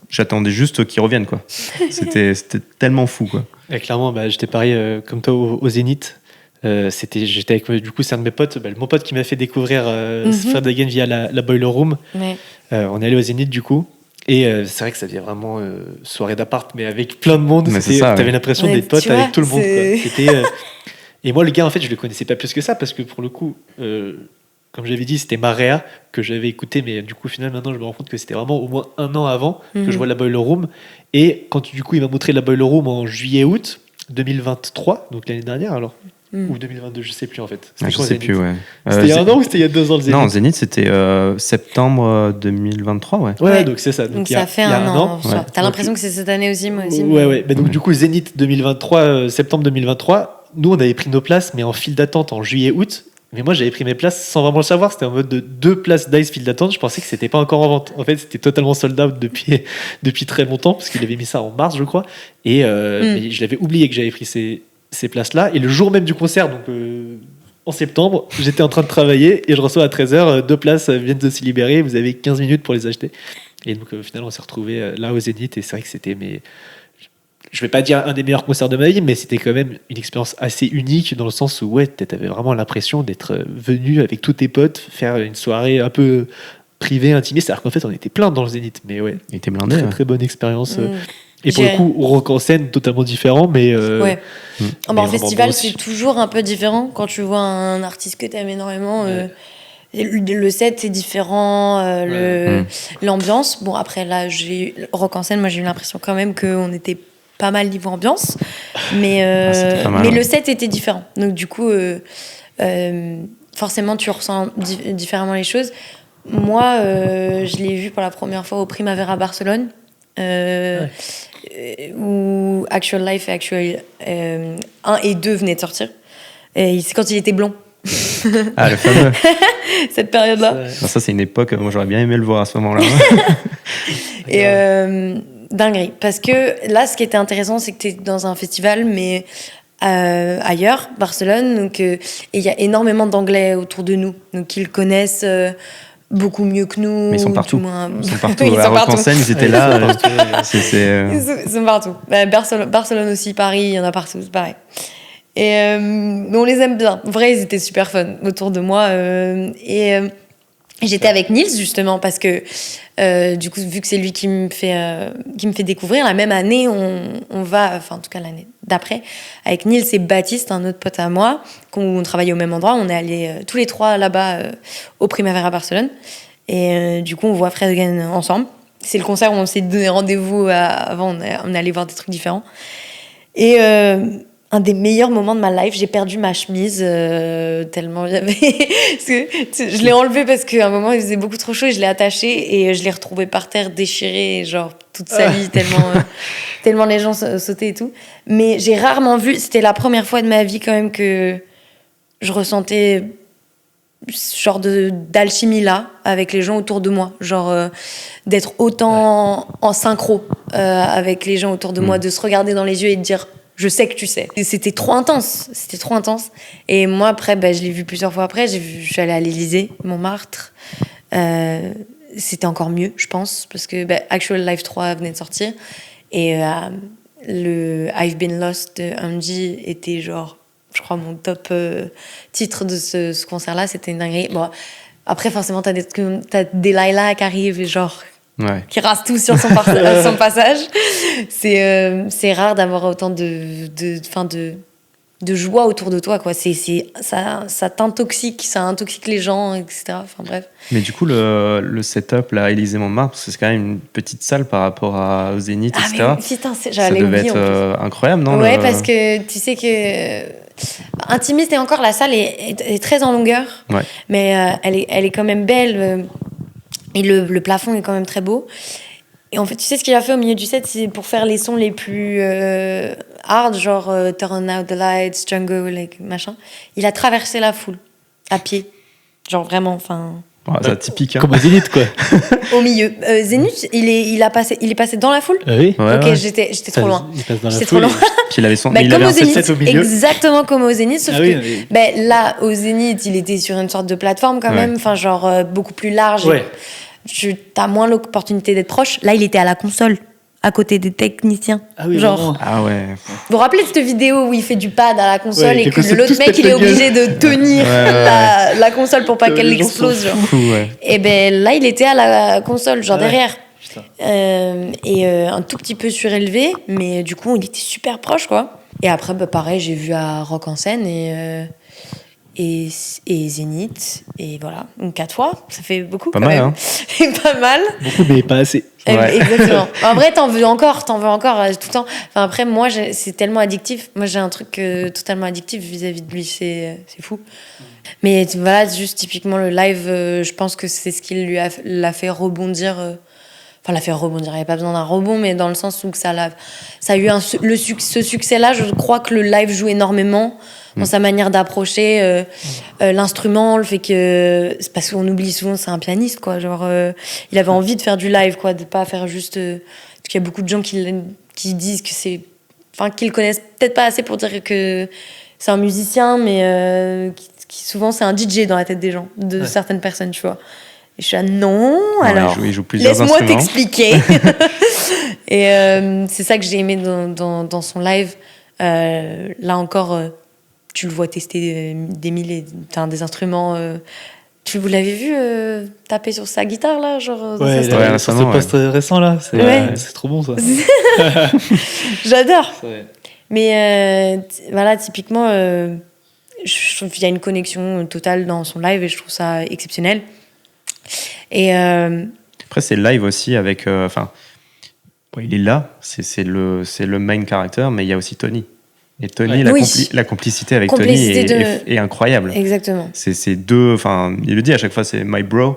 j'attendais juste qu'ils reviennent, quoi. C'était tellement fou, quoi. Et clairement, j'étais pareil comme toi au Zénith. J'étais avec, du coup, c'est un de mes potes, mon pote qui m'a fait découvrir Fred Again via la Boiler Room. Ouais. On est allé au Zénith, du coup. Et c'est vrai que ça devient vraiment soirée d'appart, mais avec plein de monde. T'avais l'impression d'être pote avec tout le monde, quoi. Et moi, le gars, en fait, je le connaissais pas plus que ça, parce que pour le coup, comme j'avais dit, c'était Marea que j'avais écouté, mais du coup, au final, maintenant, je me rends compte que c'était vraiment au moins 1 an avant que je vois la Boiler Room. Et quand du coup, il m'a montré la Boiler Room en juillet-août 2023, donc l'année dernière, alors. Ou 2022, je sais plus en fait. Je sais plus, ouais. C'était il y a 1 an ou c'était il y a 2 ans le Zénith? Non, Zénith c'était septembre 2023, ouais. Ouais, donc c'est ça. Donc ça fait 1 an. Ouais. T'as l'impression que c'est cette année aussi, moi aussi. Ouais. Mais donc du coup, Zénith 2023, septembre 2023, nous on avait pris nos places, mais en file d'attente en juillet-août. Mais moi j'avais pris mes places sans vraiment le savoir. C'était en mode de 2 places d'Ice file d'attente. Je pensais que c'était pas encore en vente. En fait, c'était totalement sold out depuis très longtemps, parce qu'il avait mis ça en mars, je crois. Et mais je l'avais oublié que j'avais pris ces places-là. Et le jour même du concert, donc en septembre, j'étais en train de travailler et je reçois à 13h 2 places viennent de se libérer. Vous avez 15 minutes pour les acheter. Et donc au final, on s'est retrouvés là au Zénith. Et c'est vrai que c'était, je vais pas dire un des meilleurs concerts de ma vie, mais c'était quand même une expérience assez unique dans le sens où t'avais vraiment l'impression d'être venu avec tous tes potes faire une soirée un peu privée, intimée. C'est-à-dire qu'en fait, on était plein dans le Zénith. Mais ouais, il était blindé. Très bonne expérience. Et pour le coup, Rock en Seine, totalement différent, mais... en festival, c'est toujours un peu différent. Quand tu vois un artiste que tu aimes énormément, le set, c'est différent, l'ambiance. Bon, après, là, Rock en Seine, moi, j'ai eu l'impression quand même qu'on était pas mal niveau ambiance. Mais le set était différent. Donc, du coup, forcément, tu ressens différemment les choses. Moi, je l'ai vu pour la première fois au Primavera Barcelone. Où Actual Life et Actual 1 et 2 venaient de sortir. Et c'est quand il était blond. Ah, le fameux. Cette période-là. Ça, c'est une époque, moi j'aurais bien aimé le voir à ce moment-là. Et dinguerie. Parce que là, ce qui était intéressant, c'est que tu es dans un festival, mais ailleurs, Barcelone. Donc, et il y a énormément d'anglais autour de nous. Donc, ils connaissent beaucoup mieux que nous. Mais ils sont partout. Ils sont partout. Ils à Rock en Seine, ils étaient là. Ils sont partout. Barcelone aussi, Paris, il y en a partout, c'est pareil. Et on les aime bien. En vrai, ils étaient super fun autour de moi. Et j'étais avec Nils, justement, parce que du coup, vu que c'est lui qui me fait découvrir, la même année, on va, enfin, en tout cas l'année d'après, avec Nils et Baptiste, un autre pote à moi, on travaillait au même endroit. On est allés tous les 3 là-bas au Primavera Barcelone. Et du coup, on voit Fred Again ensemble. C'est le concert où on s'est donné rendez-vous avant. On est allé voir des trucs différents. Et un des meilleurs moments de ma life. J'ai perdu ma chemise tellement il y avait... je l'ai enlevée parce qu'à un moment, il faisait beaucoup trop chaud et je l'ai attachée et je l'ai retrouvée par terre déchirée, genre toute salie, tellement les gens sautaient et tout. Mais j'ai rarement vu... C'était la première fois de ma vie quand même que je ressentais ce genre d'alchimie là, avec les gens autour de moi. Genre d'être autant en synchro avec les gens autour de moi, de se regarder dans les yeux et de dire... Je sais que tu sais. Et c'était trop intense. Et moi, après, je l'ai vu plusieurs fois après. Je suis allée à l'Élysée, Montmartre. C'était encore mieux, je pense, parce que Actual Life 3 venait de sortir. Et le I've Been Lost de Angie était genre, je crois, mon top titre de ce concert-là. C'était une dinguerie. Bon, après, forcément, t'as Delilah qui arrive et genre... Ouais. Qui rase tout sur son passage. C'est rare d'avoir autant de joie autour de toi, quoi. Ça t'intoxique, ça intoxique les gens, etc. Enfin bref. Mais du coup, le setup là, Élysée-Montmartre, c'est quand même une petite salle par rapport au Zénith, etc. Mais putain, ça devait être incroyable, non? Ouais, parce que tu sais que Intimiste et encore la salle est très en longueur, ouais. Mais elle est quand même belle. Et le plafond est quand même très beau. Et en fait, tu sais ce qu'il a fait au milieu du set, c'est pour faire les sons les plus hard, genre Turn Out the Lights, Jungle, like, machin. Il a traversé la foule, à pied. Genre vraiment, enfin... c'est typique. Hein. Comme au Zénith, quoi. Au milieu. Zénith, il est passé dans la foule. Oui. Ok, ouais. j'étais trop loin. Il passe dans la J'étais foule. trop loin. Puis il avait son... Comme il avait au un Zénith, set au milieu. exactement comme au Zénith, sauf que oui. Là, au Zénith, il était sur une sorte de plateforme quand même, enfin genre beaucoup plus large. Ouais. T'as moins l'opportunité d'être proche. Là, il était à la console, à côté des techniciens. Ah oui, genre. vraiment. Ah ouais. Vous vous rappelez de cette vidéo où il fait du pad à la console ouais, et que l'autre mec il est obligé de tenir la console pour pas qu'elle explose, genre. Fou, ouais. Et là, il était à la console, genre derrière. Putain. Un tout petit peu surélevé, mais du coup, il était super proche, quoi. Et après, pareil, j'ai vu à Rock en scène et Zénith, et voilà, donc 4 fois, ça fait beaucoup pas quand mal, même. hein. C'est pas mal. Beaucoup, mais pas assez. Ouais. Exactement. En vrai, t'en veux encore tout le temps. Enfin, après, moi, c'est tellement addictif. Moi, j'ai un truc totalement addictif vis-à-vis de lui, c'est fou. Mais voilà, juste typiquement le live, je pense que c'est ce qui l'a fait rebondir. Enfin, l'a fait rebondir, il n'y avait pas besoin d'un rebond, mais dans le sens où ça a eu ce succès-là, je crois que le live joue énormément dans sa manière d'approcher l'instrument, le fait que... C'est parce qu'on oublie souvent, c'est un pianiste, quoi. Genre, il avait envie de faire du live, quoi, de pas faire juste... parce qu'il y a beaucoup de gens qui disent que c'est... Enfin, qui le connaissent peut-être pas assez pour dire que c'est un musicien, mais qui souvent, c'est un DJ dans la tête des gens, de certaines personnes, tu vois. Et je suis là, non, alors, il joue plusieurs laisse-moi instruments. t'expliquer. Et c'est ça que j'ai aimé dans son live. Là encore, tu le vois tester des instruments. Vous l'avez vu taper sur sa guitare, là, genre, dans sa story. Sur ce post récent, là, c'est trop bon, ça. J'adore. Mais voilà, typiquement, je trouve qu'il y a une connexion totale dans son live et je trouve ça exceptionnel. Et après, c'est live aussi avec... il est là, c'est le main character, mais il y a aussi Tony. Et Tony, la complicité avec Tony est incroyable. Exactement. C'est deux... Enfin, il le dit à chaque fois, c'est « my bro ».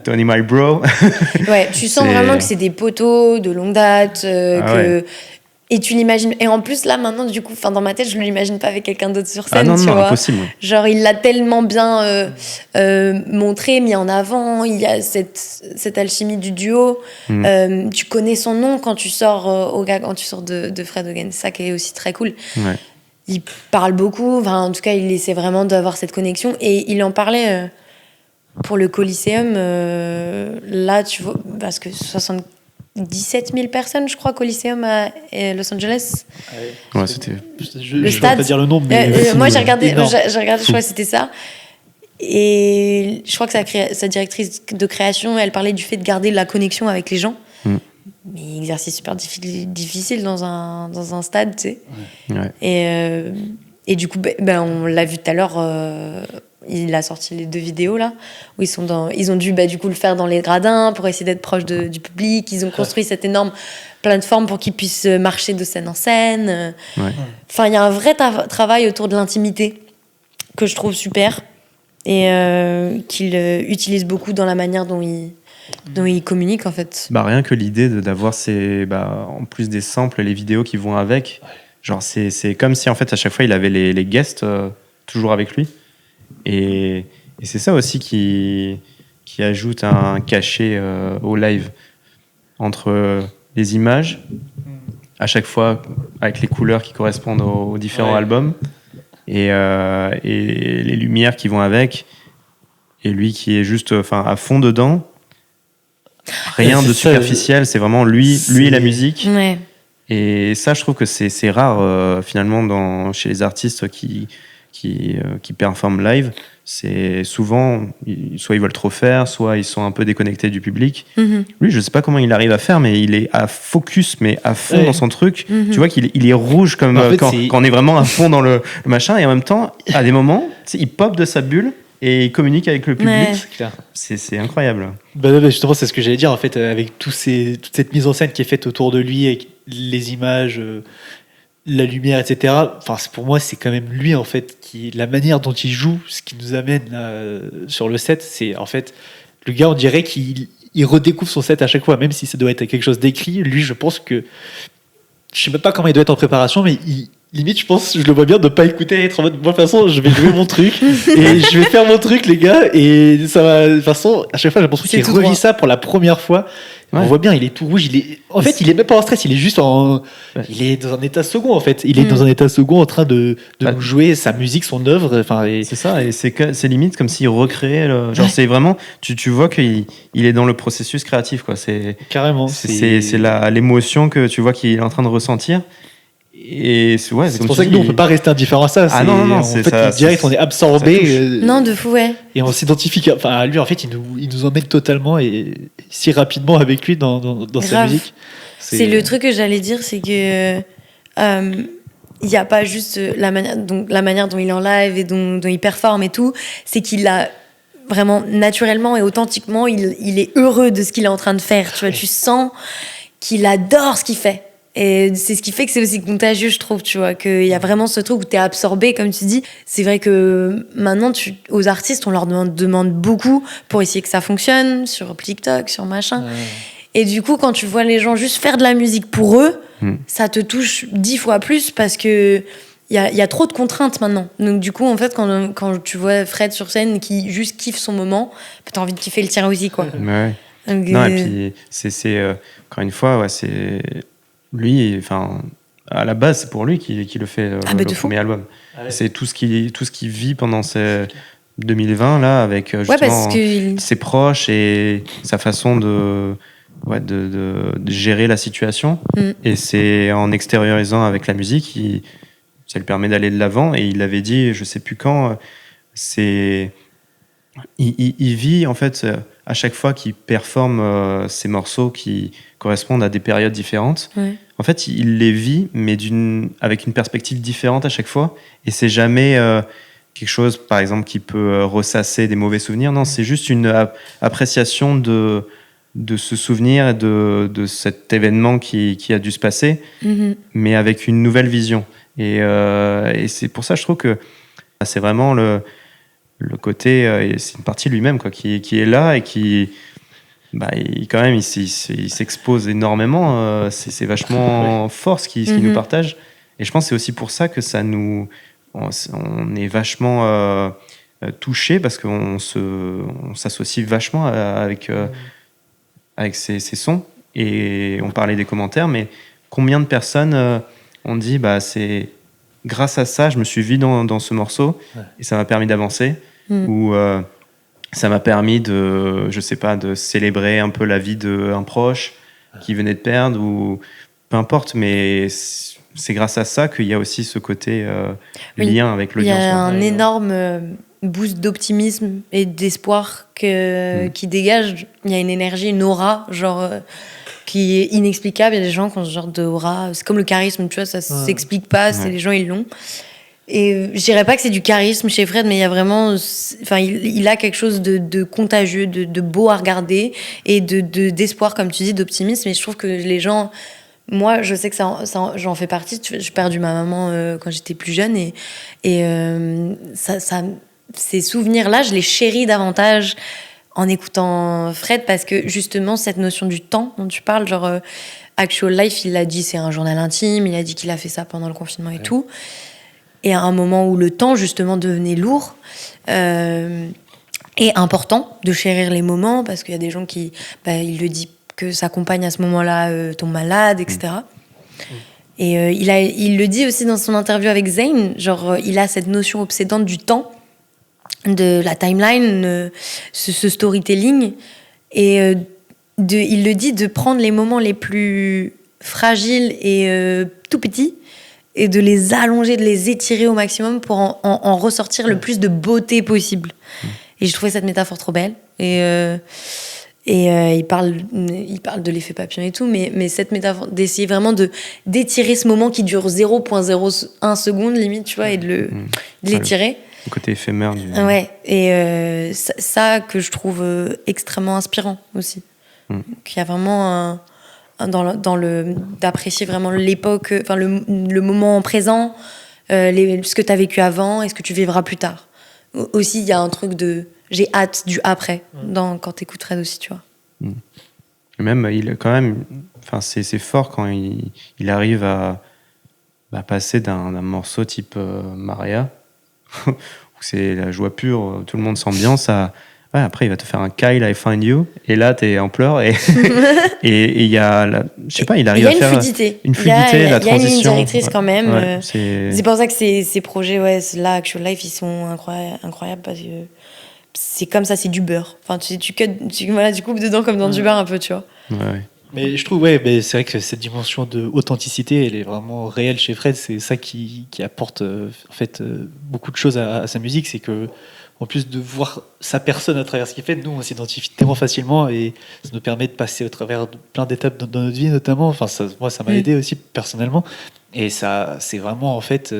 Tony, my bro. Ouais, tu sens vraiment que c'est des potos de longue date, et tu l'imagines. Et en plus, là, maintenant, du coup, dans ma tête, je ne l'imagine pas avec quelqu'un d'autre sur scène, tu vois. Impossible. Genre, il l'a tellement bien montré, mis en avant. Il y a cette alchimie du duo. Tu connais son nom quand tu sors de Fred Hogan. C'est ça qui est aussi très cool. Ouais. Il parle beaucoup. Enfin, en tout cas, il essaie vraiment d'avoir cette connexion. Et il en parlait pour le Coliseum. Là, tu vois, parce que 17 000 personnes, je crois, Coliseum à Los Angeles. Ouais, c'était... Le stade. Je vais pas dire le nombre, mais moi, j'ai regardé, je crois que c'était ça. Et je crois que sa directrice de création, elle parlait du fait de garder la connexion avec les gens. Mais exercice super difficile dans un stade, tu sais. Ouais. Et du coup, on l'a vu tout à l'heure il a sorti les 2 vidéos là où ils ont dû du coup le faire dans les gradins pour essayer d'être proche du public. Ils ont construit cette énorme plateforme pour qu'ils puissent marcher de scène en scène. Enfin, il y a un vrai travail autour de l'intimité que je trouve super et qu'il utilise beaucoup dans la manière dont il communique en fait. Rien que l'idée d'avoir en plus des samples, les vidéos qui vont avec. Genre c'est comme si en fait à chaque fois il avait les guests toujours avec lui. Et c'est ça aussi qui ajoute un cachet au live entre les images, à chaque fois avec les couleurs qui correspondent aux différents albums, et les lumières qui vont avec, et lui qui est juste à fond dedans. Rien de superficiel, c'est vraiment lui et la musique. Ouais. Et ça, je trouve que c'est rare finalement chez les artistes qui performent live. C'est souvent, soit ils veulent trop faire, soit ils sont un peu déconnectés du public. Lui, je sais pas comment il arrive à faire, mais il est à focus, mais à fond dans son truc. Tu vois qu'il est rouge comme quand on est vraiment à fond dans le machin, et en même temps, à des moments, il pop de sa bulle et il communique avec le public. C'est incroyable. Justement, c'est ce que j'allais dire en fait, avec toute cette mise en scène qui est faite autour de lui, avec les images, la lumière, etc. Enfin, pour moi, c'est quand même lui en fait la manière dont il joue, ce qui nous amène sur le set, c'est en fait le gars, on dirait qu'il redécouvre son set à chaque fois, même si ça doit être quelque chose d'écrit. Lui, je pense que je sais même pas comment il doit être en préparation, mais limite, je pense, je le vois bien de pas écouter, être en mode, moi, de toute façon, je vais jouer mon truc, et je vais faire mon truc, les gars, et ça va, de toute façon, à chaque fois, j'ai l'impression qu'il revit ça pour la première fois. On voit bien, il est tout rouge, en fait, il est même pas en stress, il est juste il est dans un état second, en fait. Il est dans un état second en train de nous jouer sa musique, son œuvre, C'est ça, et c'est limite comme s'il recréait, c'est vraiment, tu vois qu'il est dans le processus créatif, quoi. Carrément. C'est l'émotion que tu vois qu'il est en train de ressentir. Et c'est pour ça que nous on peut pas rester indifférent à ça. Non, en fait, ça, direct on est absorbé. Non, de fou, ouais. Et on s'identifie. Enfin, lui en fait, il nous emmène totalement et si rapidement avec lui dans sa musique. C'est le truc que j'allais dire, c'est que il y a pas juste la manière dont il est en live et dont il performe et tout, c'est qu'il a vraiment naturellement et authentiquement, il est heureux de ce qu'il est en train de faire. Tu vois, tu sens qu'il adore ce qu'il fait. Et c'est ce qui fait que c'est aussi contagieux, je trouve, tu vois, qu'il y a vraiment ce truc où t'es absorbé, comme tu dis. C'est vrai que maintenant, aux artistes, on leur demande beaucoup pour essayer que ça fonctionne, sur TikTok, sur machin. Et du coup, quand tu vois les gens juste faire de la musique pour eux, ça te touche 10 fois plus parce que il y a trop de contraintes maintenant. Donc du coup, en fait, quand tu vois Fred sur scène qui juste kiffe son moment, t'as envie de kiffer le tien aussi, quoi. Ouais. Donc, non, et puis, c'est encore une fois, c'est... Lui, enfin, à la base, c'est pour lui qu'il le fait, le premier album. C'est tout ce qu'il vit pendant ces 2020 là, avec justement ses proches et sa façon de gérer la situation. Et c'est en extériorisant avec la musique, ça lui permet d'aller de l'avant. Et il l'avait dit, je sais plus quand, il vit en fait à chaque fois qu'il performe ces morceaux qui correspondent à des périodes différentes. En fait, il les vit, mais avec une perspective différente à chaque fois. Et c'est jamais quelque chose, par exemple, qui peut ressasser des mauvais souvenirs. Non, c'est juste une appréciation de ce souvenir et de cet événement qui a dû se passer, mais avec une nouvelle vision. Et c'est pour ça, je trouve que c'est vraiment le côté, c'est une partie de lui-même quoi, qui est là et qui, quand même, il s'expose énormément. C'est vachement fort ce qu'il nous partage. Et je pense que c'est aussi pour ça que on est vachement touché parce qu'on s'associe vachement avec ces sons. Et on parlait des commentaires, mais combien de personnes ont dit c'est grâce à ça, je me suis vu dans ce morceau et ça m'a permis d'avancer. Ou ça m'a permis de célébrer un peu la vie d'un proche qui venait de perdre, ou peu importe, mais c'est grâce à ça qu'il y a aussi ce côté lien avec l'audience. Il y a un énorme boost d'optimisme et d'espoir qui dégage. Il y a une énergie, une aura, qui est inexplicable. Il y a des gens qui ont ce genre d'aura. C'est comme le charisme, tu vois, ça s'explique pas, les gens, ils l'ont. je dirais pas que c'est du charisme chez Fred, mais il y a vraiment, enfin, il a quelque chose de contagieux, de beau à regarder et d'espoir, comme tu dis, d'optimisme. Et je trouve que les gens, moi, je sais que j'en fais partie. J'ai perdu ma maman quand j'étais plus jeune et ces souvenirs-là, je les chéris davantage en écoutant Fred, parce que justement, cette notion du temps dont tu parles, genre Actual Life, il l'a dit, c'est un journal intime, il a dit qu'il a fait ça pendant le confinement et tout. Et à un moment où le temps, justement, devenait lourd et important de chérir les moments, parce qu'il y a des gens qui, il le dit, que sa compagne à ce moment-là tombe malade, etc. Et il le dit aussi dans son interview avec Zayn, genre il a cette notion obsédante du temps, de la timeline, ce storytelling, et il le dit, de prendre les moments les plus fragiles et tout petits, et de les allonger, de les étirer au maximum pour en ressortir le plus de beauté possible. Et j'ai trouvé cette métaphore trop belle. Il parle de l'effet papillon et tout, mais cette métaphore, d'essayer vraiment d'étirer ce moment qui dure 0,01 seconde, limite, tu vois, et de l'étirer. Le côté éphémère du... Ouais, et ça que je trouve extrêmement inspirant aussi. Il y a vraiment d'apprécier vraiment l'époque, enfin le moment présent, ce que tu as vécu avant et ce que tu vivras plus tard. Aussi, il y a un truc j'ai hâte du après quand t'écoutes Fred aussi, tu vois. Et même, enfin, c'est fort quand il arrive à passer d'un morceau type Maria, où c'est la joie pure, tout le monde s'ambiance, après il va te faire un Kyle, I Find You, et là t'es en pleurs, et il y a, je sais pas, il arrive à faire une fluidité, la transition. Il y a une ligne directrice quand même. Ouais, c'est pour ça que ces projets, là, Actual Life, ils sont incroyables, parce que c'est comme ça, c'est du beurre. Enfin, tu coupes dedans comme dans du beurre un peu, tu vois. Ouais. Mais je trouve, mais c'est vrai que cette dimension d'authenticité, elle est vraiment réelle chez Fred. C'est ça qui apporte en fait beaucoup de choses à sa musique. C'est que, en plus de voir sa personne à travers ce qu'il fait, nous, on s'identifie tellement facilement et ça nous permet de passer au travers de plein d'étapes dans notre vie, notamment. Enfin, moi, ça m'a aidé aussi personnellement. Et ça, c'est vraiment, en fait,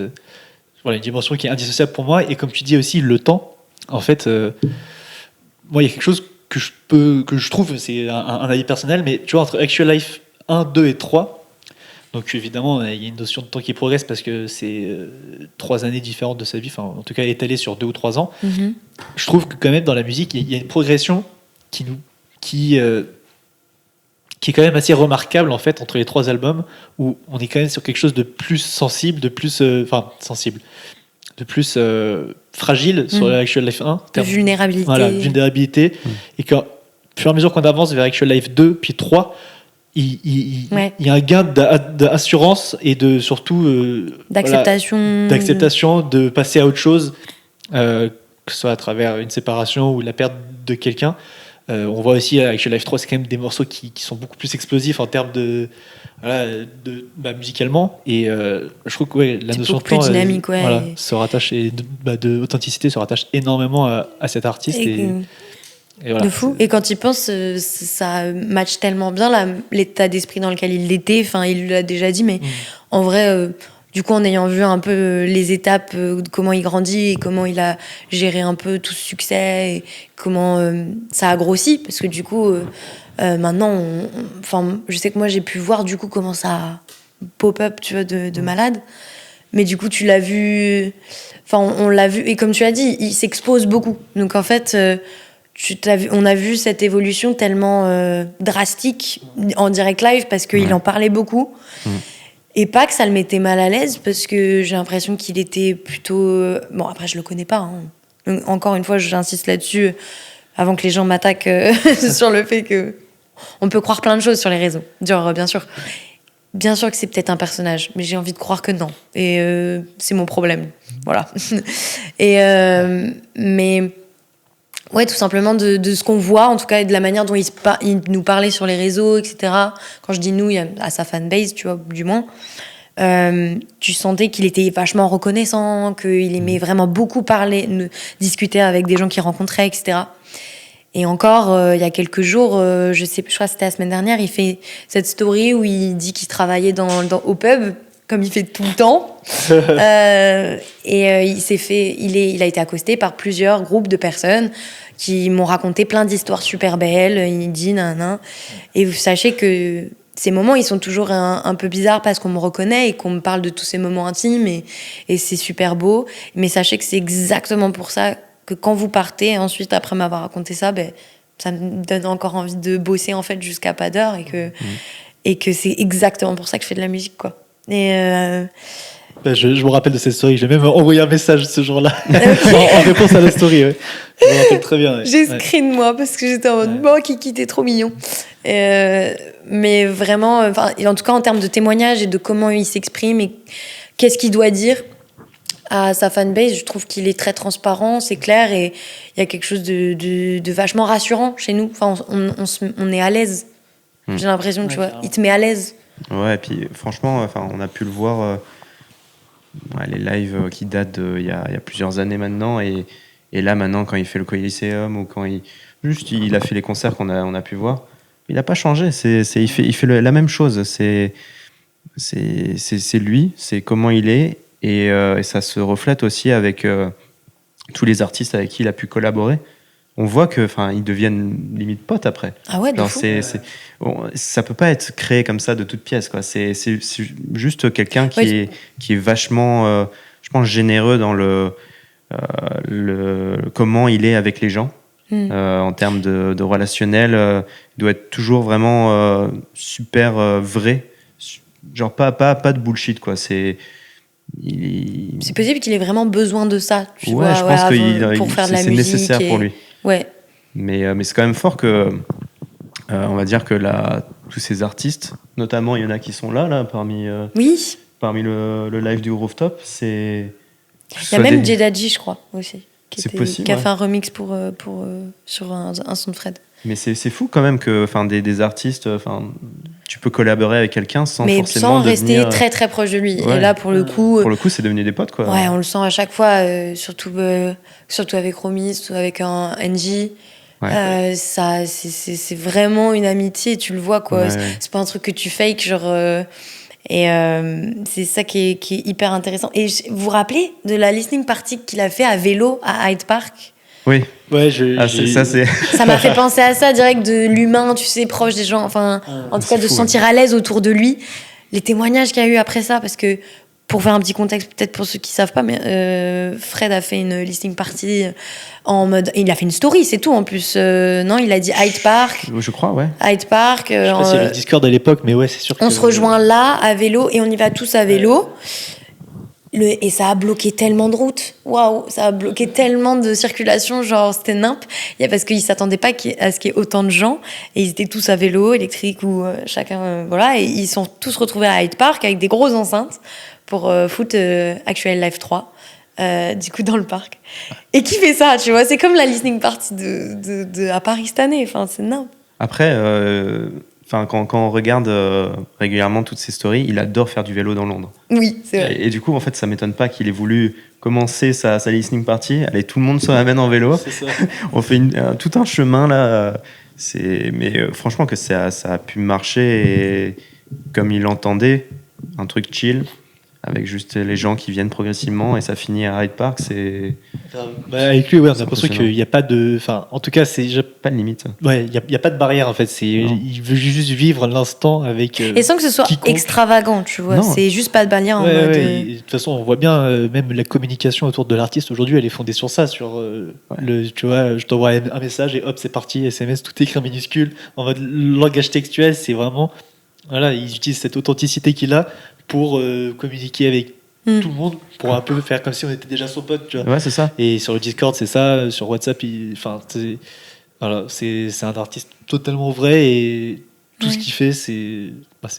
une dimension qui est indissociable pour moi. Et comme tu dis aussi, le temps, en fait, moi, il y a quelque chose que je trouve, c'est un avis personnel, mais tu vois, entre Actual Life 1, 2 et 3, donc évidemment, il y a une notion de temps qui progresse parce que c'est 3 années différentes de sa vie, enfin, en tout cas étalées sur 2 ou 3 ans. Je trouve que quand même, dans la musique, il y a une progression qui est quand même assez remarquable, en fait, entre les 3 albums, où on est quand même sur quelque chose de plus sensible, de plus fragile sur Actual Life 1. De vulnérabilité. Voilà, vulnérabilité. Et qu'au fur et à mesure qu'on avance vers Actual Life 2, puis 3, il y a un gain d'assurance et surtout d'acceptation, de passer à autre chose, que ce soit à travers une séparation ou la perte de quelqu'un. On voit aussi avec Actual Life 3, c'est quand même des morceaux qui sont beaucoup plus explosifs en termes musicalement, et je trouve que la notion de temps dynamique, se rattache, et de authenticité se rattache énormément à cet artiste, et voilà, de fou. Et quand il pense, ça match tellement bien l'état d'esprit dans lequel il était. Enfin, il l'a déjà dit, mais en vrai, du coup, en ayant vu un peu les étapes, comment il grandit et comment il a géré un peu tout ce succès et comment ça a grossi, parce que du coup, maintenant, je sais que moi, j'ai pu voir du coup comment ça pop-up, tu vois, de malade. Mais du coup, tu l'as vu, on l'a vu, et comme tu as dit, il s'expose beaucoup. Donc en fait, on a vu cette évolution tellement drastique en direct live parce qu'il en parlait beaucoup. Et pas que ça le mettait mal à l'aise, parce que j'ai l'impression qu'il était plutôt... Bon, après, je le connais pas. Donc, encore une fois, j'insiste là-dessus, avant que les gens m'attaquent sur le fait que on peut croire plein de choses sur les réseaux. Genre, bien sûr que c'est peut-être un personnage, mais j'ai envie de croire que non. Et c'est mon problème. Voilà. Mais... Ouais, tout simplement de ce qu'on voit, en tout cas, et de la manière dont il nous parlait sur les réseaux, etc. Quand je dis nous, il y a à sa fanbase, tu vois, du moins. Tu sentais qu'il était vachement reconnaissant, qu'il aimait vraiment beaucoup parler, discuter avec des gens qu'il rencontrait, etc. Et encore, il y a quelques jours, je crois que c'était la semaine dernière, il fait cette story où il dit qu'il travaillait au pub, comme il fait tout le temps. Il a été accosté par plusieurs groupes de personnes qui m'ont raconté plein d'histoires super belles. Il dit nan. Et vous sachez que ces moments, ils sont toujours un peu bizarres parce qu'on me reconnaît et qu'on me parle de tous ces moments intimes et c'est super beau. Mais sachez que c'est exactement pour ça que quand vous partez, ensuite, après m'avoir raconté ça, ça me donne encore envie de bosser en fait jusqu'à pas d'heure et que c'est exactement pour ça que je fais de la musique, quoi. Et je me rappelle de cette story. J'ai même envoyé un message ce jour-là en réponse à la story. Ouais. Je me rappelle très bien. Ouais. J'ai screen moi parce que j'étais en mode bon, Kiki, t'es trop mignon. Mais vraiment, en tout cas en termes de témoignages et de comment il s'exprime et qu'est-ce qu'il doit dire à sa fanbase, je trouve qu'il est très transparent, c'est clair et il y a quelque chose de vachement rassurant chez nous. Enfin, on est à l'aise. J'ai l'impression, tu vois, il te met à l'aise. Ouais, et puis franchement, on a pu le voir. Les lives qui datent il y a plusieurs années maintenant et là maintenant quand il fait le Coliseum ou quand il a fait les concerts qu'on a pu voir, il n'a pas changé, il fait la même chose, c'est lui, c'est comment il est et ça se reflète aussi avec tous les artistes avec qui il a pu collaborer. On voit que ils deviennent limite potes après. Ah ouais, de fou. Ça peut pas être créé comme ça de toutes pièces, quoi. C'est juste quelqu'un qui est vachement je pense généreux dans le comment il est avec les gens. En termes de relationnel, il doit être toujours vraiment super vrai, genre pas de bullshit, quoi. C'est possible qu'il ait vraiment besoin de ça, tu vois, je pense que pour faire de la c'est musique. nécessaire pour lui. Ouais. Mais c'est quand même fort que on va dire que tous ces artistes, notamment il y en a qui sont là parmi le live du Rooftop, il y a même Jedadji, je crois aussi, qui a fait un remix sur un son de Fred. Mais c'est fou quand même que des artistes, tu peux collaborer avec quelqu'un sans rester très très proche de lui. Ouais. Et là pour le coup c'est devenu des potes, quoi. Ouais, on le sent à chaque fois, surtout avec Romy, surtout avec un NJ. Ouais. C'est vraiment une amitié, tu le vois, quoi. Ouais. C'est pas un truc que tu fakes, genre. C'est ça qui est hyper intéressant. Et vous vous rappelez de la listening party qu'il a fait à vélo à Hyde Park? Oui. Ouais, ça m'a fait penser à ça, direct, de l'humain, tu sais, proche des gens. Enfin, en tout cas, de se sentir à l'aise autour de lui. Les témoignages qu'il y a eu après ça, parce que pour faire un petit contexte, peut-être pour ceux qui savent pas, mais Fred a fait une listening party en mode. Il a fait une story, c'est tout en plus. Non, il a dit Hyde Park. Je crois, ouais. Hyde Park. Je sais pas s'il y a le Discord à l'époque, mais ouais, c'est sûr. On se rejoint là, à vélo, et on y va tous à vélo. Et ça a bloqué tellement de routes. Waouh, ça a bloqué tellement de circulation, genre c'était nimp. Parce qu'ils s'attendaient pas à ce qu'il y ait autant de gens. Et ils étaient tous à vélo, électrique ou chacun, voilà. Et ils sont tous retrouvés à Hyde Park avec des grosses enceintes pour foot Actuel Live 3. Du coup, dans le parc. Et qui fait ça, tu vois? C'est comme la listening party à Paris cette année. Enfin, c'est nimp. Après, quand on regarde régulièrement toutes ces stories, il adore faire du vélo dans Londres. Oui, c'est vrai. Et du coup, en fait, ça m'étonne pas qu'il ait voulu commencer sa listening party. Allez, tout le monde se ramène en vélo. C'est ça. On fait tout un chemin là. Mais franchement, que ça a pu marcher et comme il l'entendait, un truc chill, avec juste les gens qui viennent progressivement et ça finit à Hyde Park, c'est... avec lui, ouais, on a l'impression qu'il n'y a pas de... Enfin, en tout cas, c'est... Pas de limite. Ouais, il n'y a pas de barrière, en fait. Il veut juste vivre l'instant avec... et sans que ce soit extravagant, tu vois. Non. C'est juste pas de barrière en mode... De toute façon, on voit bien, même la communication autour de l'artiste, aujourd'hui, elle est fondée sur ça, sur tu vois, je t'envoie un message et hop, c'est parti, SMS, tout écrit en minuscule. En mode langage textuel, c'est vraiment... Voilà, il utilise cette authenticité qu'il a pour communiquer avec tout le monde, pour un peu faire comme si on était déjà son pote, tu vois. Ouais, c'est ça. Et sur le Discord, c'est ça. Sur WhatsApp, c'est un artiste totalement vrai et tout ce qu'il fait, c'est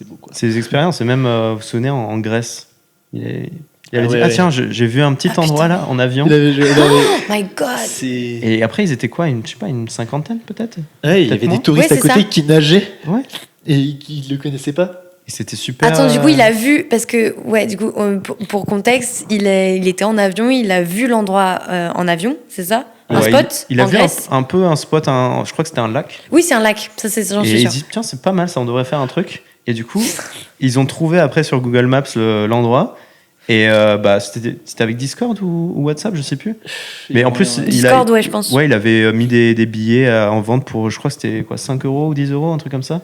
beau, quoi. Ses expériences, et même, vous vous souvenez, en Grèce, il avait dit, tiens, j'ai vu un petit endroit là, en avion. Oh my God. Et après, ils étaient quoi, une cinquantaine peut-être? Ouais, il y avait des touristes à côté qui nageaient. Ouais. Et qui ne le connaissaient pas. Et c'était super. Attends, du coup, il a vu, parce que, du coup, pour contexte, il était en avion, il a vu l'endroit en avion, c'est ça? Un spot? Il a vu un spot, je crois que c'était un lac. Oui, c'est un lac, ça c'est j'en suis sûr. Et il dit, tiens, c'est pas mal, ça, on devrait faire un truc. Et du coup, ils ont trouvé après sur Google Maps l'endroit. Et c'était avec Discord ou WhatsApp, je sais plus. Mais en plus, Discord, ouais, je pense. Ouais, il avait mis des billets en vente pour, je crois que c'était quoi, 5 € ou 10 €, un truc comme ça.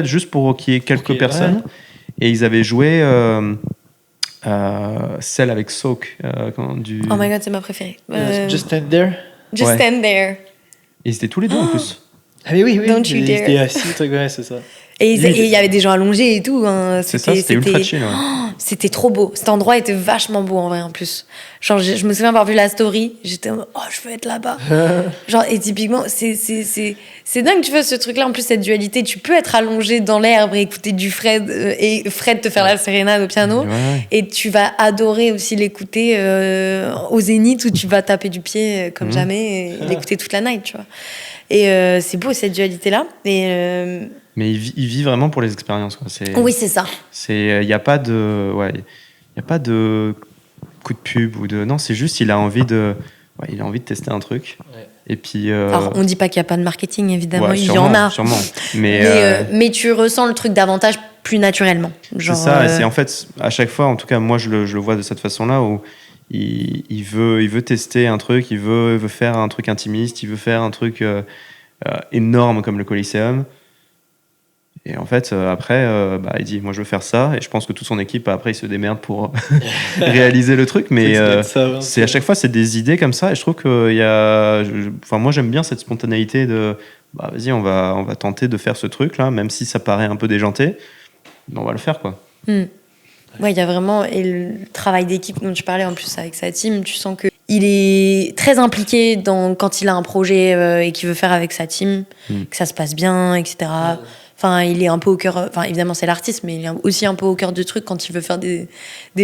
Juste pour qu'il y ait quelques personnes. Ouais. Et ils avaient joué celle avec Soak. Oh my god, c'est ma préférée. Just Stand There. Just Stand There. Et ils étaient tous les deux en plus. Ah oui. Don't you dare. C'était assis, ouais, c'est ça. Et il y avait des gens allongés et tout. Hein. C'était ultra chill. Ouais. C'était trop beau. Cet endroit était vachement beau en vrai en plus. Genre, je me souviens avoir vu la story. J'étais je veux être là-bas. Genre, et typiquement, c'est dingue, tu vois, ce truc-là. En plus, cette dualité, tu peux être allongé dans l'herbe et écouter du Fred et Fred te faire la sérénade au piano. Ouais. Et tu vas adorer aussi l'écouter au Zénith où tu vas taper du pied comme jamais et l'écouter toute la night, tu vois. Et c'est beau cette dualité-là. Mais il vit vraiment pour les expériences, quoi. Oui, c'est ça. Il n'y a pas de, coup de pub ou de. Non, c'est juste il a envie de tester un truc. Ouais. Et puis. Alors, on dit pas qu'il n'y a pas de marketing, évidemment. Ouais, il y en a. Sûrement. Mais tu ressens le truc davantage plus naturellement. Genre, c'est ça. Et c'est en fait à chaque fois, en tout cas, moi je le vois de cette façon-là où il veut tester un truc, il veut faire un truc intimiste, il veut faire un truc énorme comme le Coliseum. Et en fait, après, il dit, moi je veux faire ça. Et je pense que toute son équipe, après, il se démerde pour réaliser le truc. Mais c'est à chaque fois, c'est des idées comme ça. Et je trouve que moi, j'aime bien cette spontanéité de, vas-y, on va tenter de faire ce truc-là, même si ça paraît un peu déjanté. On va le faire, quoi. Ouais, il y a vraiment... Et le travail d'équipe dont tu parlais, en plus, avec sa team, tu sens qu'il est très impliqué quand il a un projet et qu'il veut faire avec sa team, que ça se passe bien, etc. Enfin, il est un peu au cœur... Enfin, évidemment, c'est l'artiste, mais il est aussi un peu au cœur du truc quand il veut faire des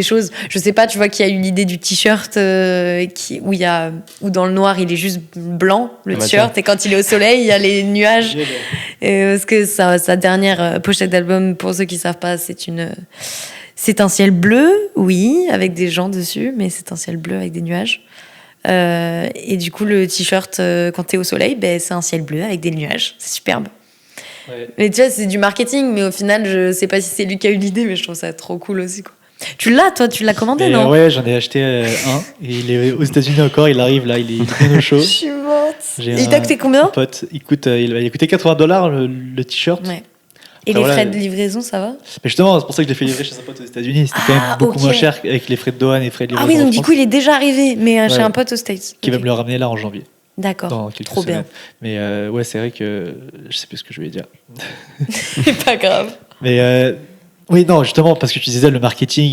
choses. Je sais pas, tu vois, qui a eu l'idée du t-shirt où dans le noir, il est juste blanc, le t-shirt, et quand il est au soleil, il y a les nuages. Parce que sa dernière pochette d'album, pour ceux qui savent pas, c'est un ciel bleu, oui, avec des gens dessus, mais c'est un ciel bleu avec des nuages. Et du coup, le t-shirt, quand t'es au soleil, c'est un ciel bleu avec des nuages. C'est superbe. Ouais. Mais tu vois, c'est du marketing, mais au final, je sais pas si c'est lui qui a eu l'idée, mais je trouve ça trop cool aussi, quoi. Tu l'as commandé, non? Ouais, j'en ai acheté un, et il est aux États-Unis encore, il arrive là, il est bien au chaud. Je suis morte. Il t'a coûté combien? Pote, il a coûté $80 le t-shirt. Ouais. Et les frais de livraison, ça va? Mais justement, c'est pour ça que je l'ai fait livrer chez un pote aux États-Unis. C'était quand même beaucoup moins cher avec les frais de douane et frais de livraison. Ah oui, donc du coup, il est déjà arrivé, mais chez un pote aux States. Qui va me le ramener là en janvier. D'accord, trop bien. Mais ouais, c'est vrai que je sais plus ce que je voulais dire. C'est pas grave. Mais oui, non, justement, parce que tu disais le marketing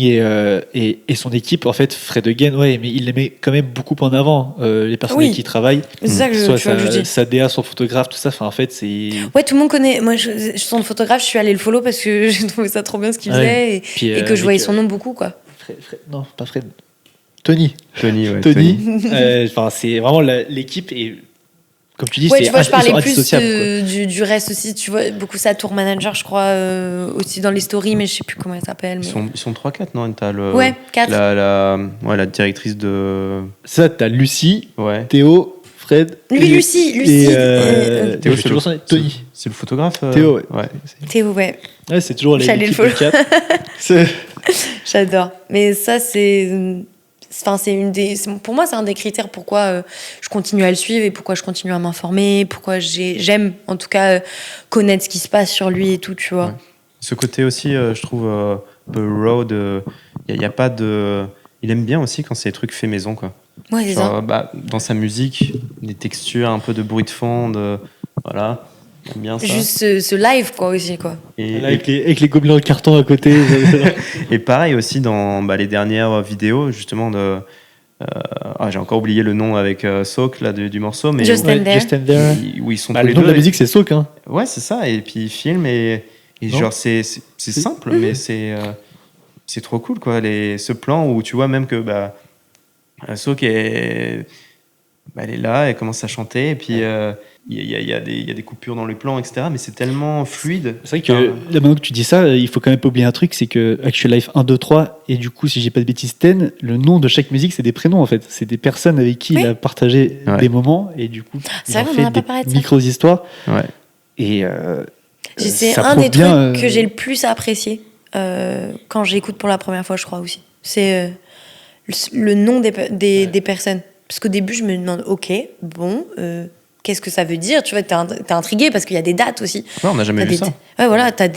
et son équipe, en fait, Fred Again, ouais, mais il les met quand même beaucoup en avant, les personnes avec qui il travaille. C'est ça que je dis. Sa DA, son photographe, tout ça, en fait, c'est... Ouais, tout le monde connaît. Moi, son photographe, je suis allée le follow parce que j'ai trouvé ça trop bien ce qu'il faisait et que je voyais son nom beaucoup, quoi. Non, pas Fred. Tony, ouais. C'est vraiment l'équipe et comme tu dis, ouais, tu vois, je parlais plus du reste aussi. Tu vois, beaucoup sa tour manager, je crois, aussi dans les stories, mais je sais plus comment elle s'appelle. Mais... Ils sont 3-4, non? T'as 4. La directrice de... Ça, t'as Lucie, Théo, Fred... Lucie. Théo, c'est Tony. C'est le photographe Théo, ouais. Théo, ouais. Ouais, c'est toujours l'équipe de 4. J'adore. Mais ça, pour moi, c'est un des critères pourquoi je continue à le suivre et pourquoi je continue à m'informer, pourquoi j'aime en tout cas connaître ce qui se passe sur lui et tout, tu vois. Ouais. Ce côté aussi, je trouve un peu raw, il y a pas de... Il aime bien aussi quand c'est des trucs faits maison, quoi. Ouais, c'est ça. Dans sa musique, des textures, un peu de bruit de fond, voilà. J'aime bien ça. Juste ce live, quoi, aussi, quoi. Avec les gobelins de carton à côté. Et pareil aussi dans les dernières vidéos, justement, j'ai encore oublié le nom avec Soak, là, du morceau. Mais Just Stand There. Où ils sont tous les deux. Le nom de la musique, c'est Soak, hein. Ouais, c'est ça. Et puis ils filment et genre, c'est simple, mais c'est trop cool, quoi. Ce plan où tu vois même que Soak elle est là, elle commence à chanter, et puis il y a des coupures dans les plans, etc. Mais c'est tellement fluide. C'est vrai que là, maintenant que tu dis ça, il faut quand même pas oublier un truc, c'est que Actual Life 1, 2, 3, et du coup, si j'ai pas de bêtises, 10, le nom de chaque musique, c'est des prénoms, en fait. C'est des personnes avec qui il a partagé des moments, et du coup, il a fait des micro-histoires. Ouais. Et C'est un des trucs que j'ai le plus apprécié quand j'écoute pour la première fois, je crois aussi. C'est le nom des personnes. Parce qu'au début, je me demande, ok, bon, qu'est-ce que ça veut dire? Tu vois, t'es intrigué parce qu'il y a des dates aussi. Ouais, on n'a jamais vu ça. Ouais, voilà, t'as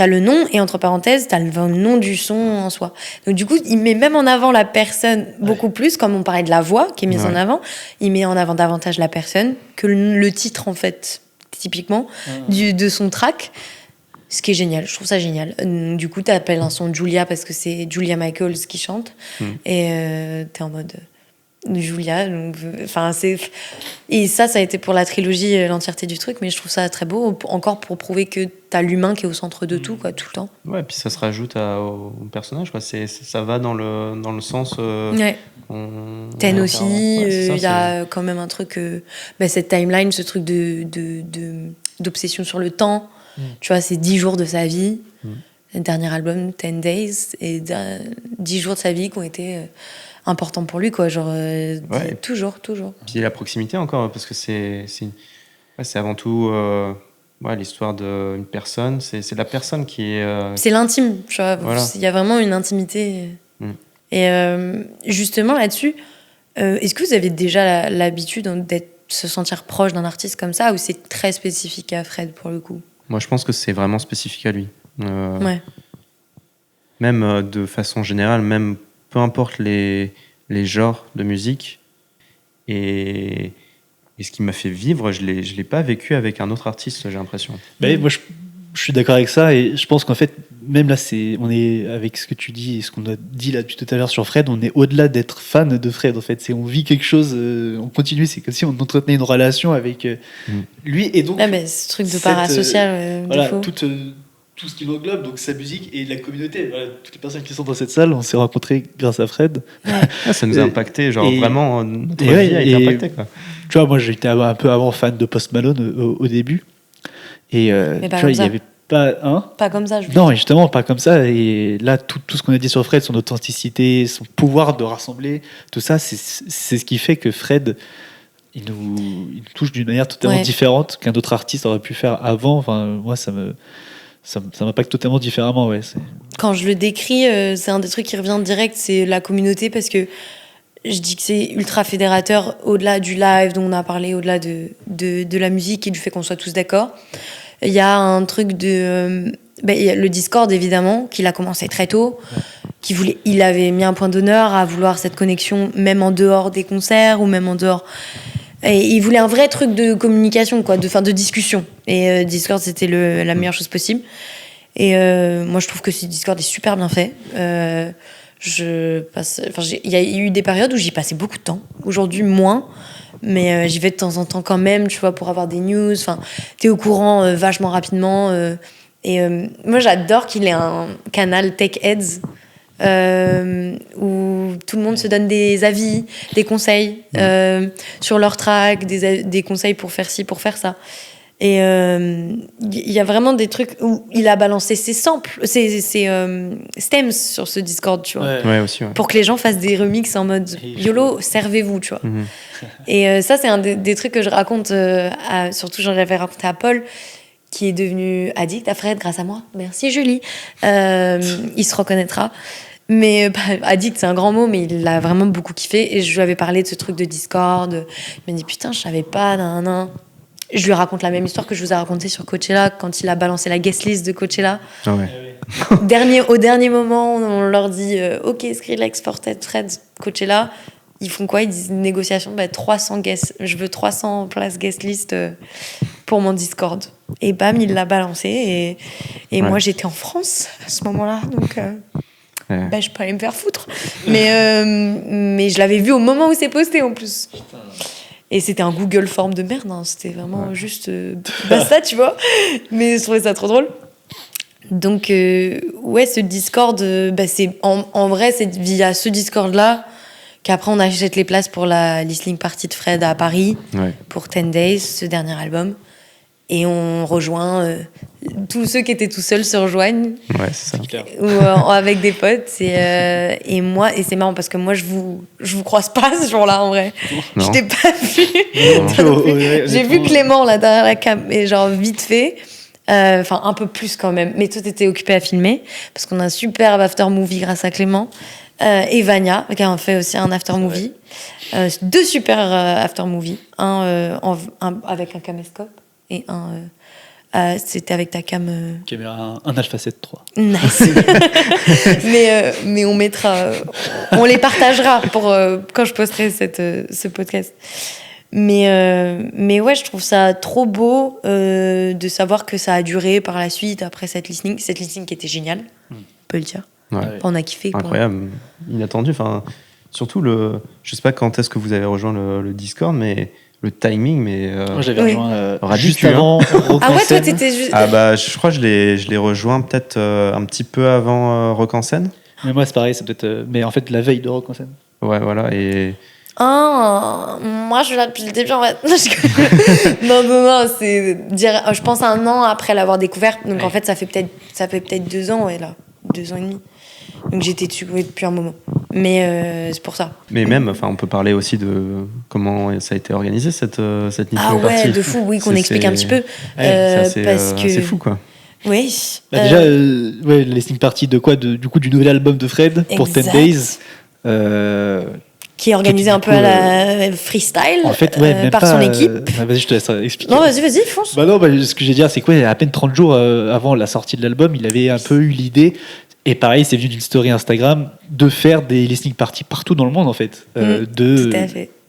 le nom et entre parenthèses, t'as le nom du son en soi. Donc du coup, il met même en avant la personne beaucoup plus, comme on parlait de la voix qui est mise en avant. Il met en avant davantage la personne que le titre, en fait, typiquement, de son track. Ce qui est génial, je trouve ça génial. Du coup, t'appelles un son Julia parce que c'est Julia Michaels qui chante. Et t'es en mode... Julia, enfin et ça a été pour la trilogie l'entièreté du truc, mais je trouve ça très beau encore pour prouver que t'as l'humain qui est au centre de tout, quoi, tout le temps. Ouais, puis ça se rajoute au personnage, quoi. Ça va dans le sens. Ten aussi, il y a quand même un truc, cette timeline, ce truc d'obsession sur le temps. Tu vois, c'est 10 jours de sa vie. Le dernier album, 10 Days, et 10 jours de sa vie qui ont été importants pour lui, quoi. Genre, toujours. Puis la proximité encore, parce que c'est avant tout l'histoire d'une personne. C'est la personne qui est... C'est l'intime, tu vois. Voilà. Il y a vraiment une intimité. Et justement, là-dessus, est-ce que vous avez déjà l'habitude de se sentir proche d'un artiste comme ça, ou c'est très spécifique à Fred, pour le coup? Moi, je pense que c'est vraiment spécifique à lui. Même de façon générale, même peu importe les genres de musique, et ce qui m'a fait vivre, je l'ai pas vécu avec un autre artiste, j'ai l'impression. Moi, je suis d'accord avec ça, et je pense qu'en fait, même là, on est avec ce que tu dis et ce qu'on a dit là depuis tout à l'heure sur Fred, on est au-delà d'être fan de Fred. En fait, on vit quelque chose, on continue, c'est comme si on entretenait une relation avec lui, et donc. Mais ce truc de parasocial, voilà, tout ce qui l'englobe, donc sa musique et la communauté. Voilà, toutes les personnes qui sont dans cette salle, on s'est rencontrés grâce à Fred. Ça nous a impacté, vraiment, notre vie a été impactée, quoi. Tu vois, moi j'étais un peu avant fan de Post Malone au début. Et tu vois, il n'y avait pas... pas comme ça, Non, justement, pas comme ça. Et là, tout ce qu'on a dit sur Fred, son authenticité, son pouvoir de rassembler, tout ça, c'est ce qui fait que Fred... Il nous touche d'une manière totalement différente qu'un autre artiste aurait pu faire avant. Enfin, moi, ça m'impacte totalement différemment. Quand je le décris, c'est un des trucs qui revient direct, c'est la communauté, parce que je dis que c'est ultra fédérateur, au-delà du live dont on a parlé, au-delà de la musique et du fait qu'on soit tous d'accord. Il y a un truc il y a le Discord, évidemment, qu'il a commencé très tôt, il avait mis un point d'honneur à vouloir cette connexion, même en dehors des concerts, ou même en dehors... Et il voulait un vrai truc de communication, quoi, de discussion. Et Discord, c'était la meilleure chose possible. Et moi, je trouve que ce Discord est super bien fait. Il y a eu des périodes où j'y passais beaucoup de temps. Aujourd'hui, moins. Mais j'y vais de temps en temps quand même, tu vois, pour avoir des news. Enfin, t'es au courant vachement rapidement. Moi, j'adore qu'il ait un canal Tech Heads. Où tout le monde se donne des avis, des conseils sur leur track, des conseils pour faire ci, pour faire ça. Et il y a vraiment des trucs où il a balancé ses samples, ses stems sur ce Discord, tu vois. Aussi, pour que les gens fassent des remixes en mode YOLO, servez-vous, tu vois. Et ça, c'est un des trucs que je raconte, surtout j'en avais raconté à Paul, qui est devenu addict à Fred grâce à moi. Merci Julie. Il se reconnaîtra. Mais addict, c'est un grand mot, mais il l'a vraiment beaucoup kiffé. Et je lui avais parlé de ce truc de Discord. Il m'a dit, putain, je savais pas, Je lui raconte la même histoire que je vous ai racontée sur Coachella, quand il a balancé la guest list de Coachella. Ah ouais. Au dernier moment, on leur dit, OK, Skrillex, Fortet, Fred, Coachella. Ils font quoi? Ils disent négociation, 300 guest, je veux 300 places guest list pour mon Discord. Et bam, il l'a balancé. Et moi, j'étais en France à ce moment-là, donc... je peux aller me faire foutre. Mais je l'avais vu au moment où c'est posté en plus. Putain. Et c'était un Google Form de merde. Hein. C'était vraiment juste basta, tu vois. Mais je trouvais ça trop drôle. Donc, ce Discord, c'est, en vrai, c'est via ce Discord-là qu'après on achète les places pour la listening party de Fred à Paris pour 10 Days, ce dernier album. Et on rejoint... tous ceux qui étaient tout seuls se rejoignent. Ouais, c'est ça. Ou avec des potes. Et moi, et c'est marrant parce que moi, je vous croise pas ce jour-là, en vrai. Non. Je t'ai pas vu. J'ai vu Clément, là, derrière la cam, et genre, vite fait. Enfin, un peu plus quand même. Mais toi, t'étais occupée à filmer parce qu'on a un superbe after movie grâce à Clément. Et Vania, qui a fait aussi un after movie. 2 super after movie. Un avec un caméscope et un. C'était avec ta cam. Caméra un Alpha 7 III. Nice. mais on mettra. On les partagera pour quand je posterai ce podcast. Mais ouais, je trouve ça trop beau de savoir que ça a duré par la suite après cette listening qui était géniale, on peut le dire. Ouais. On a kiffé. Incroyable, inattendu. Enfin, surtout je sais pas quand est-ce que vous avez rejoint le Discord, mais le timing, mais. Moi, j'avais rejoint juste ridicule, avant. Ah ouais, toi t'étais juste. Ah bah, je crois que je l'ai rejoint peut-être un petit peu avant Rock en scène. Mais moi, c'est pareil, c'est peut-être. Mais en fait, la veille de Rock en scène. Ouais, voilà. Et. Moi je suis là depuis le début en fait. Non, c'est dire. Je pense 1 an après l'avoir découvert. Donc ouais. En fait, ça fait peut-être 2 ans, ouais, là. 2 ans et demi. Donc j'étais dessus depuis un moment. Mais c'est pour ça. Mais même, enfin, on peut parler aussi de comment ça a été organisé cette listening party. Ah ouais, de fou, oui, qu'on explique un petit peu. Parce que c'est fou, quoi. Oui. Bah déjà, la listening party de quoi du coup, du nouvel album de Fred pour 10 Days. Qui est organisé un peu à la freestyle en fait, ouais, par son équipe. Vas-y, je te laisse expliquer. Non, vas-y, fonce. Bah non, ce que j'ai dire, c'est quoi, à peine 30 jours avant la sortie de l'album, il avait un peu eu l'idée, et pareil, c'est venu d'une story Instagram, de faire des listening parties partout dans le monde, en fait, de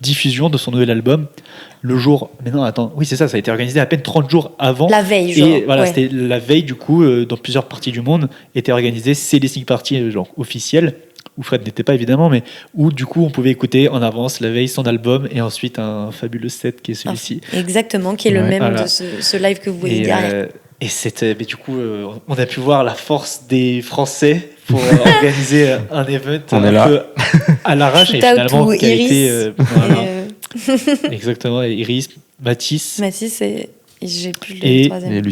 diffusion de son nouvel album. Le jour. Mais non, attends, oui, c'est ça a été organisé à peine 30 jours avant. La veille, genre. Et voilà, c'était la veille, du coup, dans plusieurs parties du monde, étaient organisées ces listening parties, genre officielles, où Fred n'était pas évidemment, mais où du coup on pouvait écouter en avance la veille son album et ensuite un fabuleux set qui est celui-ci. Exactement, qui est le même de ce live que vous voyez derrière. Et c'était, mais du coup, on a pu voir la force des Français pour organiser un event peu à l'arrache et finalement qui a été. Exactement, et Iris, Mathis et j'ai plus le troisième. Et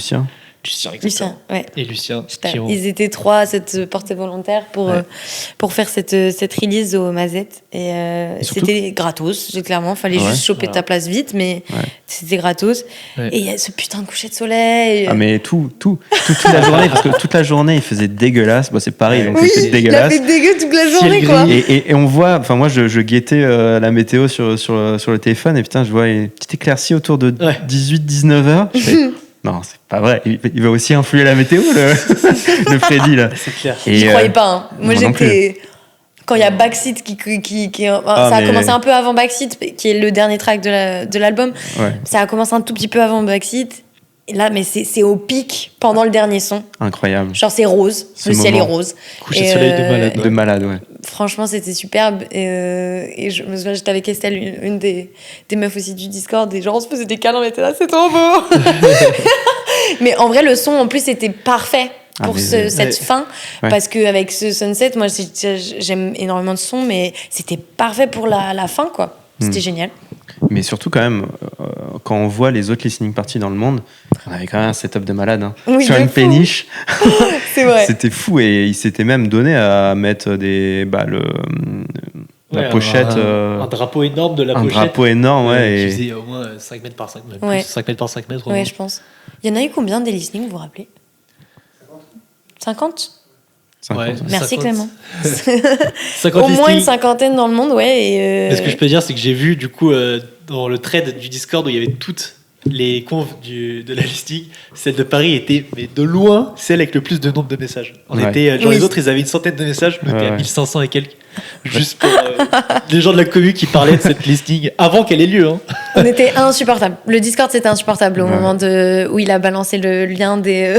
Lucien, ouais. Et Lucien. Ils étaient 3 à cette portée volontaire pour faire cette release au Mazette. Et c'était gratos, clairement. Fallait juste choper ta place vite, mais c'était gratos. Ouais. Et il y a ce putain de coucher de soleil. Ah, mais toute la journée, parce que toute la journée, il faisait dégueulasse. Bon, c'est pareil, donc c'était dégueulasse. Il a fait dégueu toute la journée, quoi. Et on voit, enfin, moi, je guettais la météo sur le téléphone, et putain, je vois une petite éclaircie autour de 18-19 heures. Je fais, non, c'est pas vrai. Il va aussi influer la météo, le Freddy, là. C'est clair. J'y croyais pas. Hein. Moi, j'étais. Quand il y a Backseat ça a commencé un peu avant Backseat, qui est le dernier track de l'album. Ouais. Ça a commencé un tout petit peu avant Backseat. Et là, mais c'est au pic pendant le dernier son. Incroyable. Genre, c'est rose. Le ciel est rose. Coucher de soleil de malade. De malade, ouais. Franchement, c'était superbe. Et je me souviens, j'étais avec Estelle, une des meufs aussi du Discord. Et genre, on se faisait des câlins, on était là, c'est trop beau. Mais en vrai, le son, en plus, était parfait pour cette fin. Ouais. Parce qu'avec ce Sunset, moi, j'aime énormément de son, mais c'était parfait pour la fin, quoi. C'était génial. Mais surtout, quand même, quand on voit les autres listening parties dans le monde, on avait quand même un setup de malade. Hein. Oui, sur une péniche. C'est vrai. C'était fou. Et il s'était même donné à mettre la pochette. Un drapeau énorme de la pochette. Un drapeau énorme, ouais. Qui faisait au moins 5 mètres par 5 mètres. Ouais. 5 mètres par 5 mètres. Ouais, je pense. Il y en a eu combien des listening, vous vous rappelez 50 Ouais, merci 50. Clément. 50 au moins une cinquantaine dans le monde, ouais. Ce que je peux dire, c'est que j'ai vu du coup dans le thread du Discord où il y avait toutes les confs de la listing, celle de Paris était mais de loin celle avec le plus de nombre de messages. On était les autres, ils avaient une centaine de messages, nous on était à 1500 et quelques. Juste pour les gens de la commu qui parlaient de cette listing avant qu'elle ait lieu. Hein. On était insupportable. Le Discord c'était insupportable au moment où il a balancé le lien des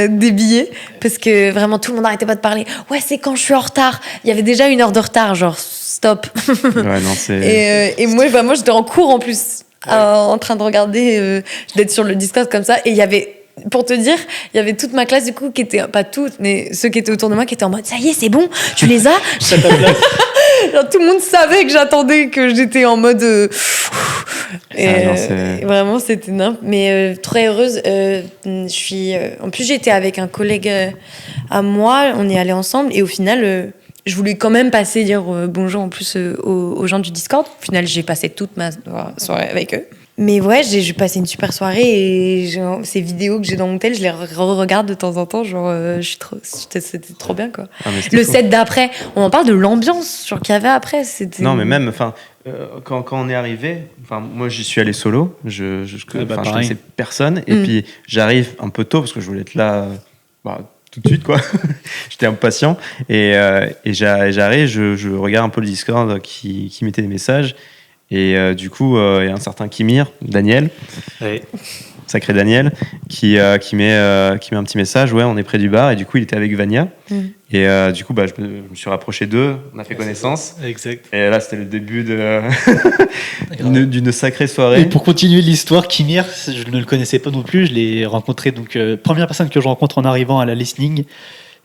billets, parce que vraiment tout le monde n'arrêtait pas de parler. Ouais, c'est quand je suis en retard. Il y avait déjà 1 heure de retard, genre stop. Ouais, non, c'est... Et moi j'étais en cours en plus, en train de regarder, d'être sur le Discord comme ça, et il y avait, pour te dire, il y avait toute ma classe du coup qui était, pas toutes, mais ceux qui étaient autour de moi qui étaient en mode ça y est, c'est bon, tu les as. Genre, tout le monde savait que j'attendais, que j'étais en mode et vraiment c'était nimp, mais très heureuse. Je suis en plus j'étais avec un collègue à moi, on est allés ensemble, et au final je voulais quand même dire bonjour en plus aux gens du Discord. Au final j'ai passé toute ma soirée avec eux, Mais ouais, j'ai passé une super soirée et ces vidéos que j'ai dans mon tel, je les regarde de temps en temps. Genre, c'était trop bien, quoi. Le set d'après, on en parle de l'ambiance qu'il y avait après. Non, mais même, quand on est arrivé, moi j'y suis allé solo, je connaissais personne, et puis j'arrive un peu tôt parce que je voulais être là tout de suite, quoi. J'étais impatient, et j'arrive, je regarde un peu le Discord qui mettait des messages. Et du coup, il y a un certain Kimir, Daniel, sacré Daniel, qui met un petit message. Ouais, on est près du bar. Et du coup, il était avec Vania. Et du coup, je me suis rapproché d'eux. On a fait connaissance. Exact. Et là, c'était le début d'une sacrée soirée. Et pour continuer l'histoire, Kimir, je ne le connaissais pas non plus. Je l'ai rencontré, donc première personne que je rencontre en arrivant à la listening.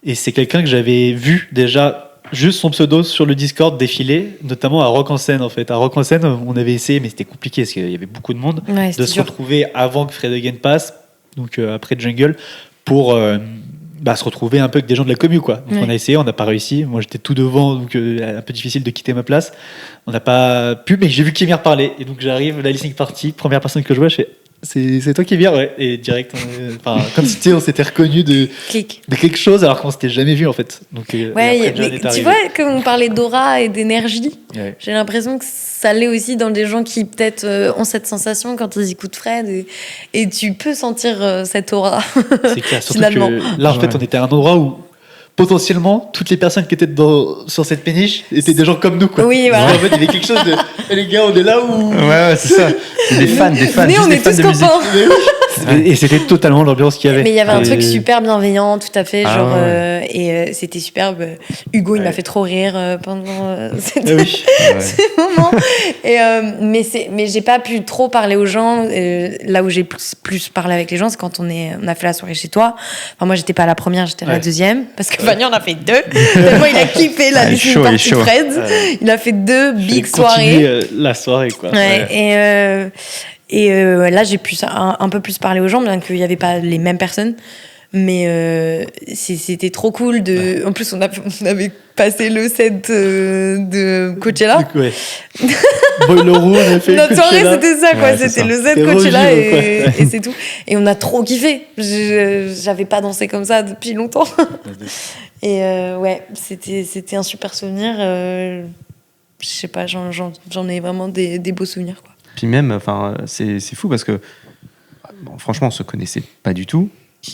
Et c'est quelqu'un que j'avais vu déjà. Juste son pseudo sur le Discord défiler, notamment à Rock en scène en fait. À Rock en scène, on avait essayé, mais c'était compliqué parce qu'il y avait beaucoup de monde, de se retrouver avant que Fred Again passe, donc après Jungle, pour se retrouver un peu avec des gens de la commu, quoi. Donc on a essayé, on n'a pas réussi. Moi j'étais tout devant, donc un peu difficile de quitter ma place. On n'a pas pu, mais j'ai vu Kimir parler, et donc j'arrive, la listening party, première personne que je vois, je fais. C'est toi qui viens, ouais. Et direct, comme si on s'était reconnu de quelque chose alors qu'on s'était jamais vu en fait. Donc, tu vois, comme on parlait d'aura et d'énergie, j'ai l'impression que ça l'est aussi dans des gens qui peut-être ont cette sensation quand ils écoutent Fred, et tu peux sentir cette aura. C'est clair, surtout que là en fait on était à un endroit où potentiellement toutes les personnes qui étaient sur cette péniche étaient des gens comme nous, quoi. Oui, voilà. En fait, il y avait quelque chose de les gars, on est là où c'est ça. Des fans, mais on est tous copains. Et c'était totalement l'ambiance qu'il y avait. Mais il y avait un truc super bienveillant, tout à fait, et c'était superbe. Hugo, il m'a fait trop rire pendant ces moments. Mais j'ai pas pu trop parler aux gens. Là où j'ai plus parlé avec les gens, c'est quand on a fait la soirée chez toi. Enfin, moi, j'étais pas la première, j'étais la deuxième, parce que Vania en a fait 2. Tellement il a kiffé la listening party Fred. Il a fait 2 big soirées. La soirée, quoi. Et là, j'ai pu un peu plus parler aux gens, bien qu'il n'y avait pas les mêmes personnes. Mais c'était trop cool. En plus, on avait passé le set de Coachella. Boiler Room, on a fait notre soirée, c'était ça, quoi. C'était le set Coachella et c'est tout. Et on a trop kiffé. J'avais pas dansé comme ça depuis longtemps. Et c'était un super souvenir. Je sais pas, j'en ai vraiment des beaux souvenirs, quoi. Puis même, c'est fou parce que franchement, on se connaissait pas du tout.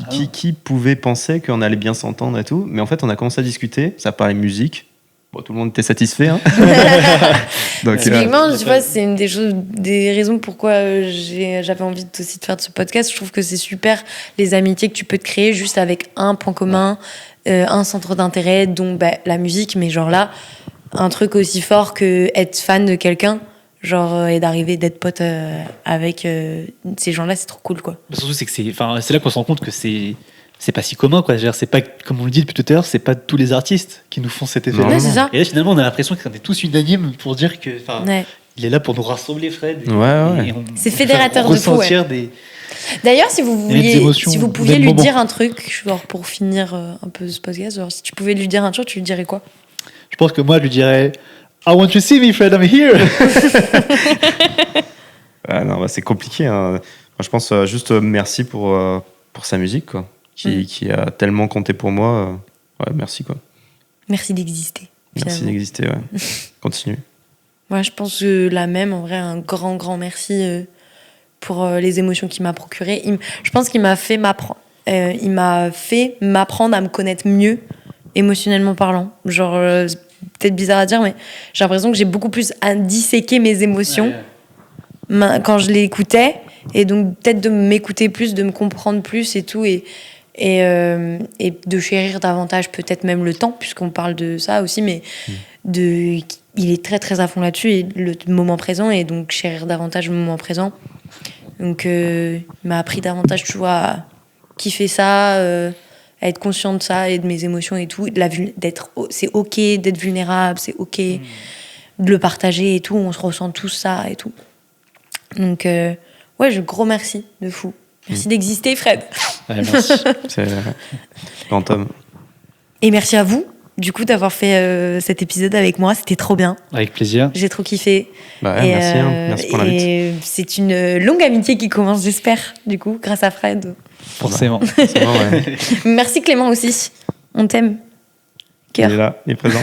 Qui pouvait penser qu'on allait bien s'entendre et tout? Mais en fait, on a commencé à discuter, ça parlait musique. Bon, tout le monde était satisfait. Hein. Donc, typiquement, tu vois, c'est une des raisons pourquoi j'avais envie aussi de faire ce podcast. Je trouve que c'est super les amitiés que tu peux te créer juste avec un point commun, un centre d'intérêt, donc la musique, mais genre là, un truc aussi fort que être fan de quelqu'un. Et d'arriver d'être pote avec ces gens-là, c'est trop cool, quoi. Surtout, c'est que c'est là qu'on se rend compte que c'est pas si commun, quoi. C'est pas, comme on le dit depuis tout à l'heure, c'est pas tous les artistes qui nous font cet effet. Ouais, c'est ça. Et là, finalement, on a l'impression qu'on est tous unanimes pour dire que, il est là pour nous rassembler, Fred. C'est fédérateur de fou. D'ailleurs, si vous pouviez lui dire un truc, pour finir un peu ce podcast, si tu pouvais lui dire un truc, tu lui dirais quoi? Je pense que moi, je lui dirais. I want to see me, Fred, I'm here. C'est compliqué. Hein. Je pense juste merci pour sa musique, quoi, qui a tellement compté pour moi. Merci, quoi. Merci d'exister. Merci d'exister, ouais. Continue. Moi, je pense que la même, en vrai, un grand, grand merci pour les émotions qu'il m'a procurées. Je pense qu'il m'a fait m'apprendre. Il m'a fait m'apprendre à me connaître mieux, émotionnellement parlant. Peut-être bizarre à dire, mais j'ai l'impression que j'ai beaucoup plus à disséquer mes émotions quand je l'écoutais, et donc peut-être de m'écouter plus, de me comprendre plus et tout, et de chérir davantage peut-être même le temps, puisqu'on parle de ça aussi, mais il est très très à fond là-dessus, et le moment présent, et donc chérir davantage le moment présent. Donc il m'a appris davantage, tu vois, à kiffer ça, à être conscient de ça et de mes émotions et tout, c'est ok d'être vulnérable, c'est ok de le partager et tout, on se ressent tous ça et tout. Donc gros merci de fou. Merci d'exister, Fred. Merci. C'est grand homme. Et merci à vous du coup d'avoir fait cet épisode avec moi. C'était trop bien. Avec plaisir. J'ai trop kiffé. Merci, merci pour l'invite. Et c'est une longue amitié qui commence, j'espère, du coup, grâce à Fred. Forcément. Ouais. Merci Clément aussi. On t'aime. Cœur. Il est là, il est présent.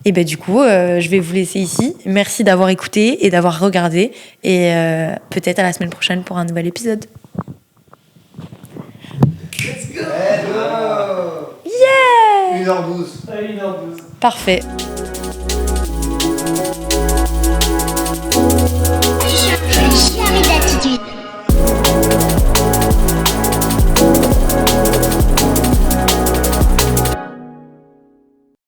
Et ben du coup, je vais vous laisser ici. Merci d'avoir écouté et d'avoir regardé. Et peut-être à la semaine prochaine pour un nouvel épisode. Let's go! Yeah! 1h12. 1h12. Parfait.